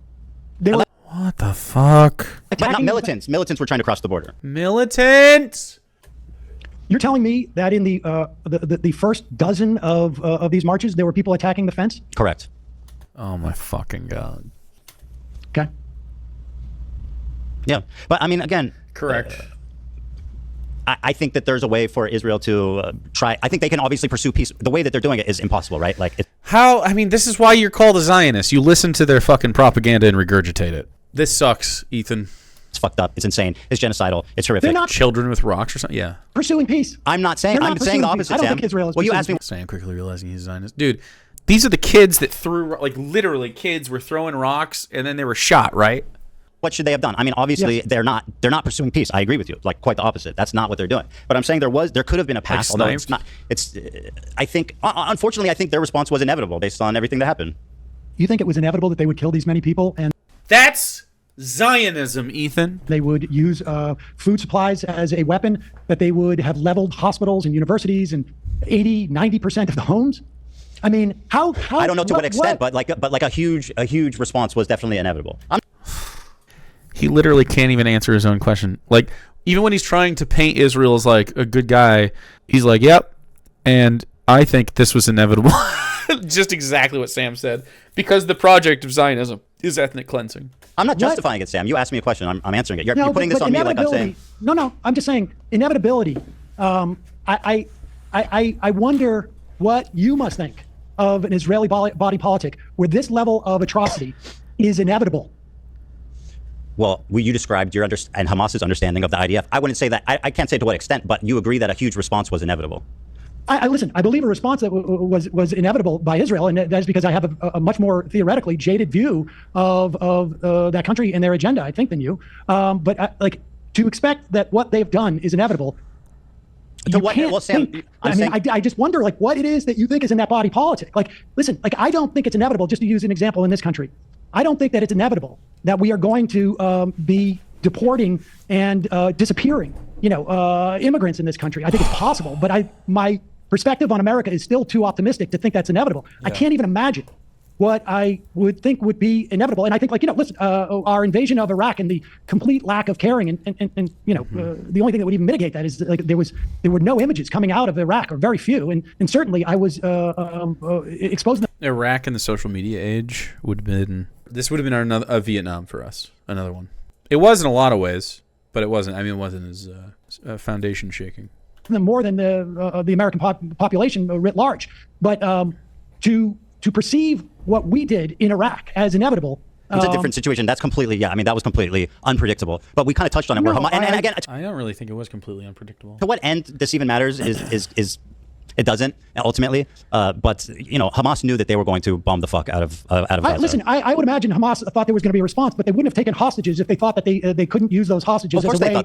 What the fuck? But not militants. Militants were trying to cross the border. Militants? You're telling me that in the first dozen of these marches, there were people attacking the fence? Correct. Oh my fucking God. Okay. Yeah, but I mean, again, Correct. I think that there's a way for Israel to try. I think they can obviously pursue peace. The way that they're doing it is impossible, right? Like, How? I mean, this is why you're called a Zionist. You listen to their fucking propaganda and regurgitate it. This sucks, Ethan. it's fucked up. It's insane. It's genocidal. It's horrific. They're not Children with rocks or something? Yeah. pursuing peace. I'm not saying. They're I'm not saying the pursuing peace. opposite. I don't Sam. think Israel is Well, you pursuing asked me. Sam quickly realizing he's a Zionist. Dude, these are the kids that threw, like, literally kids were throwing rocks and then they were shot, right? What should they have done? I mean, obviously Yes. they're not pursuing peace. I agree with you. Like, quite the opposite. That's not what they're doing. But I'm saying there could have been a path. Although it's sniped? not. It's. I think. Unfortunately, I think their response was inevitable based on everything that happened. You think it was inevitable that they would kill these many people and That's Zionism, Ethan. they would use food supplies as a weapon, that they would have leveled hospitals and universities and 90% of the homes? I mean, how I don't know to what extent, but like a huge response was definitely inevitable. He literally can't even answer his own question. Like, even when he's trying to paint Israel as like a good guy, he's like, yep, and I think this was inevitable. Just exactly what Sam said. Because the project of Zionism is ethnic cleansing. I'm not justifying it, Sam. You asked me a question. I'm answering it. You're No, putting but this on me like I'm saying. No, I'm just saying inevitability. I wonder what you must think of an Israeli body politic where this level of atrocity is inevitable. Well, you described your and Hamas's understanding of the IDF. I wouldn't say that. I can't say to what extent, but you agree that a huge response was inevitable. I listen. I believe a response that was inevitable by Israel, and that's because I have a much more theoretically jaded view of that country and their agenda, I think, than you. But like to expect that what they've done is inevitable. To what? Well, Sam, I just wonder, like, what it is that you think is in that body politic. Like, listen, like, I don't think it's inevitable. Just to use an example in this country, I don't think that it's inevitable that we are going to be deporting and disappearing, immigrants in this country. I think it's possible, but my perspective on America is still too optimistic to think that's inevitable. Yeah. I can't even imagine what I would think would be inevitable. And I think, like, listen, our invasion of Iraq and the complete lack of caring and the only thing that would even mitigate that is, like, there were no images coming out of Iraq, or very few. And certainly I was exposed to them. Iraq in the social media age would have been a Vietnam for us, another one. It was in a lot of ways, but it wasn't. I mean, it wasn't as foundation shaking. More than the American population writ large. But to perceive what we did in Iraq as inevitable. It's a different situation. That's completely, I mean, that was completely unpredictable. But we kind of touched on it. No, and again, I don't really think it was completely unpredictable. To what end this even matters is it doesn't ultimately. But Hamas knew that they were going to bomb the fuck out of Gaza. Listen, I would imagine Hamas thought there was going to be a response, but they wouldn't have taken hostages if they thought that they couldn't use those hostages as a way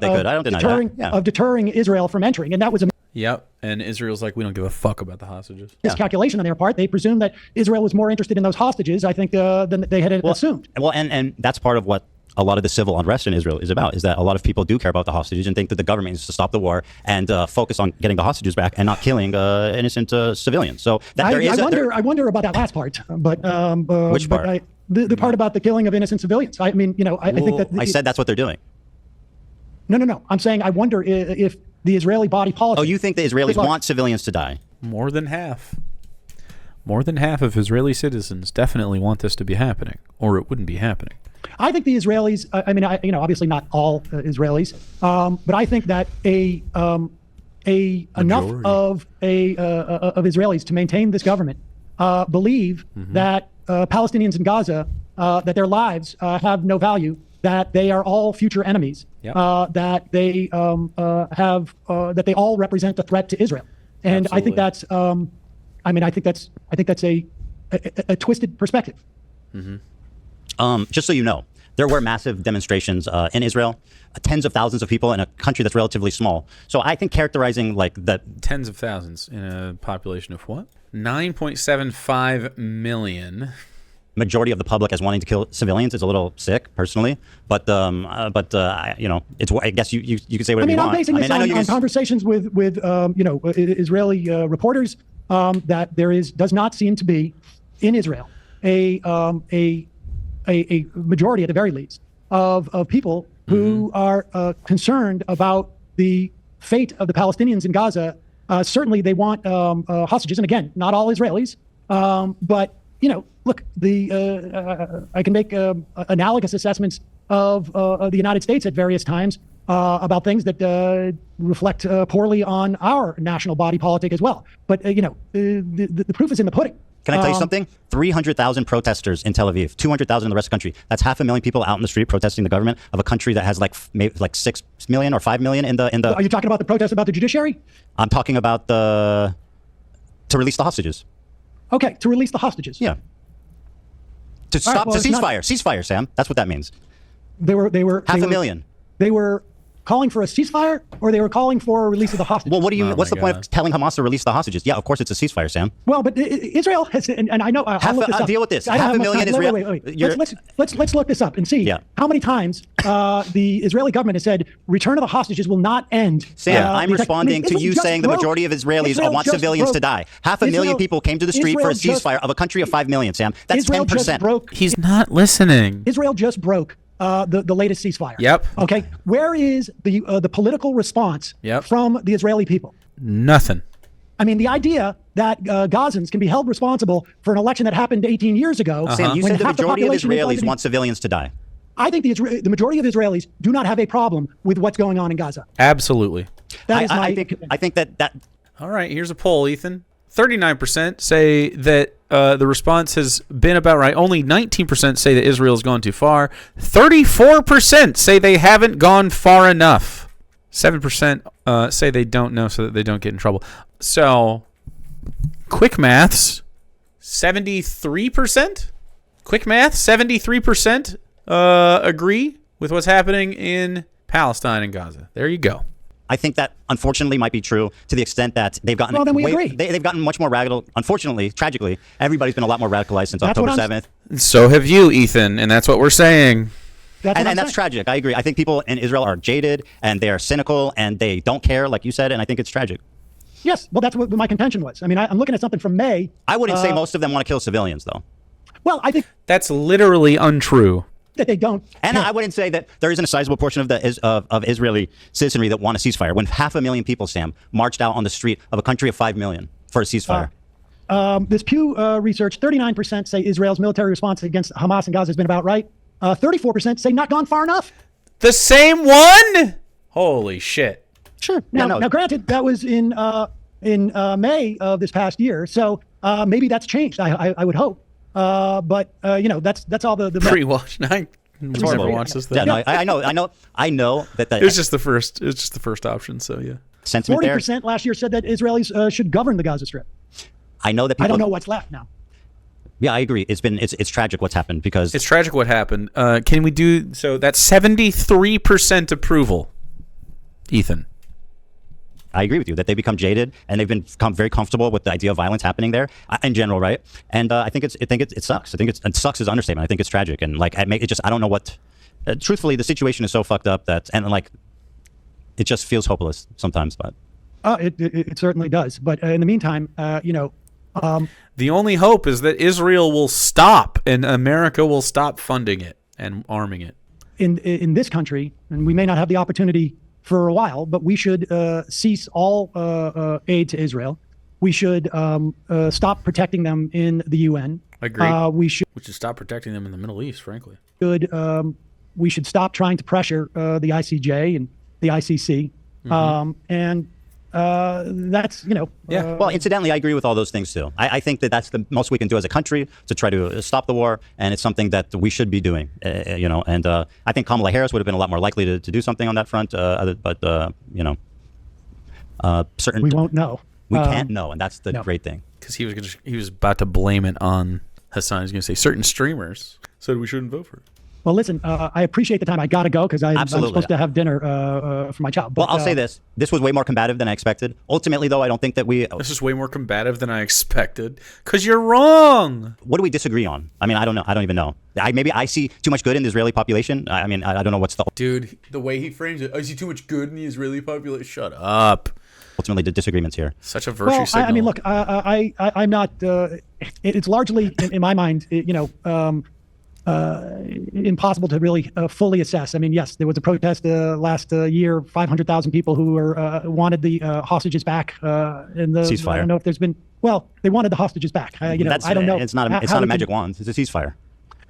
of deterring Israel from entering. And that was Yep, and Israel's like, we don't give a fuck about the hostages. Miscalculation on their part. They presumed that Israel was more interested in those hostages, I think, than they had assumed. Well, and that's part of what a lot of the civil unrest in Israel is about, is that a lot of people do care about the hostages and think that the government needs to stop the war and focus on getting the hostages back and not killing innocent civilians. So I wonder about that last part. But which part? The part about the killing of innocent civilians. I mean, I think that I said that's what they're doing. No. I'm saying I wonder if the Israeli body politic. Oh, you think the Israelis want civilians to die? More than half. More than half of Israeli citizens definitely want this to be happening, or it wouldn't be happening. I think the Israelis. Obviously not all Israelis, but I think that enough of Israelis to maintain this government believe that Palestinians in Gaza, that their lives have no value, that they are all future enemies, that they that they all represent a threat to Israel, and absolutely. I think that's a twisted perspective. Just so you know, there were massive demonstrations in Israel, tens of thousands of people in a country that's relatively small. So I think characterizing like that, tens of thousands in a population of what? 9.75 million. Majority of the public as wanting to kill civilians is a little sick, personally. But it's. I guess you could say whatever you want. I'm basing this on conversations with Israeli reporters that does not seem to be in Israel a majority, at the very least, of people who are concerned about the fate of the Palestinians in Gaza, certainly they want hostages. And again, not all Israelis, but look, I can make analogous assessments of the United States at various times about things that reflect poorly on our national body politic as well. But the proof is in the pudding. Can I tell you something? 300,000 protesters in Tel Aviv, 200,000 in the rest of the country. That's 500,000 people out in the street protesting the government of a country that has like 6 million or 5 million in the. Are you talking about the protests about the judiciary? I'm talking about to release the hostages. Okay, to release the hostages. Yeah. To stop, to ceasefire. Ceasefire, Sam. That's what that means. They were 500,000. They were calling for a ceasefire, or they were calling for a release of the hostages. Well, what's the point of telling Hamas to release the hostages? Yeah, of course it's a ceasefire, Sam. Well, but Israel has, and I know. I'll look this up. Deal with this. I don't have much time. Wait. Let's look this up and see how many times the Israeli government has said return of the hostages will not end. Sam, I'm responding to you saying the majority of Israelis want civilians to die. 500,000 people came to the street for a ceasefire of a country of 5 million, Sam. That's 10%. He's not listening. Israel just broke the latest ceasefire. Yep. Okay. Where is the political response from the Israeli people? Nothing. I mean, the idea that Gazans can be held responsible for an election that happened 18 years ago. Sam, you said the majority of Israelis want civilians to die. I think the majority of Israelis do not have a problem with what's going on in Gaza. Absolutely. I think that. All right. Here's a poll, Ethan. 39% say that the response has been about right. Only 19% say that Israel's gone too far. 34% say they haven't gone far enough. 7% say they don't know so that they don't get in trouble. So, quick maths, 73%? Quick math, 73% agree with what's happening in Palestine and Gaza. There you go. I think that unfortunately might be true to the extent that they've gotten they've gotten much more radical. Unfortunately, tragically, everybody's been a lot more radicalized since October 7th. So have you, Ethan, and that's what we're saying. That's tragic. I agree. I think people in Israel are jaded and they're cynical and they don't care, like you said, and I think it's tragic. Yes, well, that's what my contention was. I mean, I'm looking at something from May. I wouldn't say most of them want to kill civilians, though. Well, I think that's literally untrue. That they don't. And I wouldn't say that there isn't a sizable portion of Israeli citizenry that want a ceasefire. When 500,000 people, Sam, marched out on the street of a country of 5 million for a ceasefire. This Pew research, 39% say Israel's military response against Hamas and Gaza has been about right. 34% say not gone far enough. The same one? Holy shit. Sure. Now, granted, that was in May of this past year, so maybe that's changed. I would hope. But that's all the pre-watch. I never watched this thing. Yeah, no, I know that it was just the first. It's just the first option. So yeah. 40% last year said that Israelis should govern the Gaza Strip. I know that. I don't know what's left now. Yeah, I agree. It's tragic what's happened because it's tragic what happened. Can we do so? That's 73% approval. Ethan. I agree with you that they become jaded and they've become very comfortable with the idea of violence happening there in general, right? And I think it sucks. I think it sucks is an understatement. I think it's tragic and I don't know what. Truthfully, the situation is so fucked up that it just feels hopeless sometimes. But it certainly does. But in the meantime, the only hope is that Israel will stop and America will stop funding it and arming it. In this country, and we may not have the opportunity for a while, but we should cease all aid to Israel. We should stop protecting them in the UN. Agreed. We should stop protecting them in the Middle East, frankly. We should stop trying to pressure the ICJ and the ICC. And that's, Yeah. Well, incidentally, I agree with all those things, too. I think that that's the most we can do as a country to try to stop the war. And it's something that we should be doing, And I think Kamala Harris would have been a lot more likely to do something on that front. Certain. We won't know. We can't know. And that's the great thing. Because he was about to blame it on Hasan. He's going to say certain streamers said we shouldn't vote for it. Well, listen, I appreciate the time. I got to go because I'm supposed to have dinner for my child. But, I'll say this. This was way more combative than I expected. Ultimately, though, I don't think that we... This is way more combative than I expected because you're wrong. What do we disagree on? I mean, I don't know. I don't even know. Maybe I see too much good in the Israeli population. I mean, I don't know what's the... Dude, the way he frames it, I see too much good in the Israeli population. Shut up. Ultimately, the disagreements here. Such a virtue signal. I mean, look, I'm not... it's largely, in my mind, impossible to really fully assess. I mean, yes, there was a protest last year, 500,000 people who were wanted the hostages back in the ceasefire. I don't know if there's been. Well, they wanted the hostages back. I don't know. It's not a magic wand. It's a ceasefire.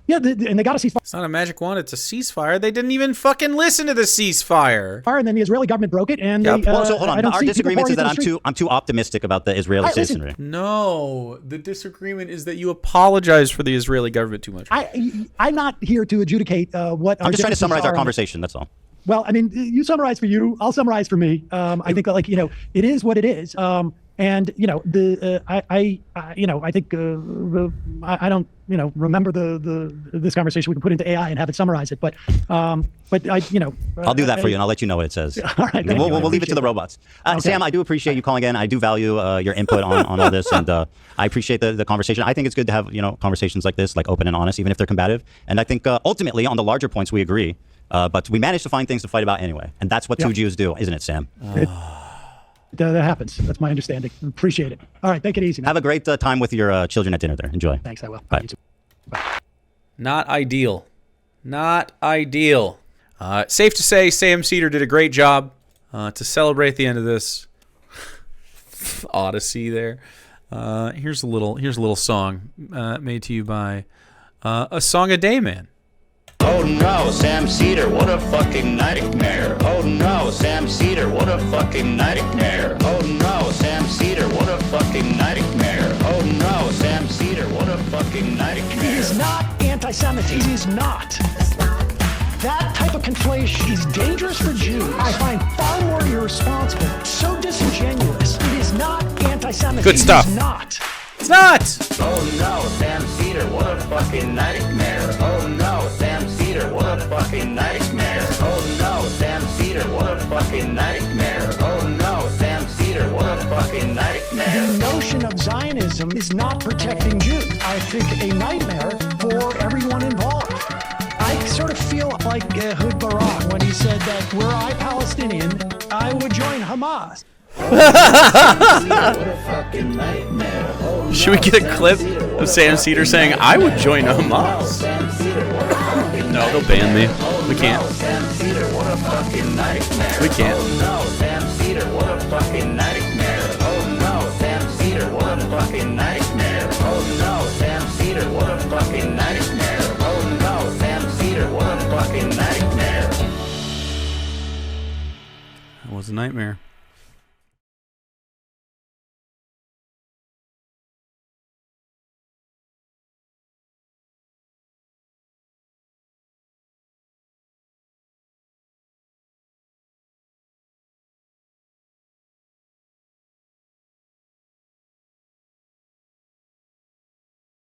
Yeah, and they got a ceasefire. It's not a magic wand. It's a ceasefire. They didn't even fucking listen to the ceasefire. And then the Israeli government broke it. And Yep. they, So hold on. Our disagreement is that I'm I'm too optimistic about the Israeli citizenry. No, the disagreement is that you apologize for the Israeli government too much. I'm not here to adjudicate what. I'm just trying to summarize our conversation. That's all. Well, I mean, you summarize for you. I'll summarize for me. I think it is what it is. And I think I don't remember this conversation. We can put into AI and have it summarize it. But I'll do that for you, and I'll let you know what it says. All right, we'll leave it to the robots. Okay. Sam, I do appreciate you calling in. I do value your input on all this, and I appreciate the conversation. I think it's good to have conversations like this, like open and honest, even if they're combative. And I think ultimately on the larger points we agree, but we managed to find things to fight about anyway, and that's what two Jews do, isn't it, Sam? That happens. That's my understanding. Appreciate it. All right, take it easy, man. Have a great time with your children at dinner there. Enjoy. Thanks, I will. Bye. You too. Bye. Not ideal. Not ideal. Safe to say, Sam Seder did a great job to celebrate the end of this odyssey there. Here's a little song made to you by A Song a Day Man. Oh no, Sam Seder, what a fucking nightmare. Oh no, Sam Seder, what a fucking nightmare. Oh no, Sam Seder, what a fucking nightmare. Oh no, Sam Seder, what a fucking nightmare. It is not anti-Semitism. It is not. That type of conflation is dangerous for Jews. I find far more irresponsible, so disingenuous. It is not anti-Semitism. Good stuff. It is not. It's not! Oh no, Sam Seder, what a fucking nightmare. Oh no, Sam Seder, what a fucking nightmare. Oh no, Sam Seder, what a fucking nightmare. Oh no, Sam Seder, what a fucking nightmare. The notion of Zionism is not protecting Jews. I think a nightmare for everyone involved. I sort of feel like Ehud Barak when he said that were I Palestinian, I would join Hamas. Should we get a clip of Sam Seder saying, I would join Hamas? No, they'll ban me. We can't. We can't. That was a nightmare.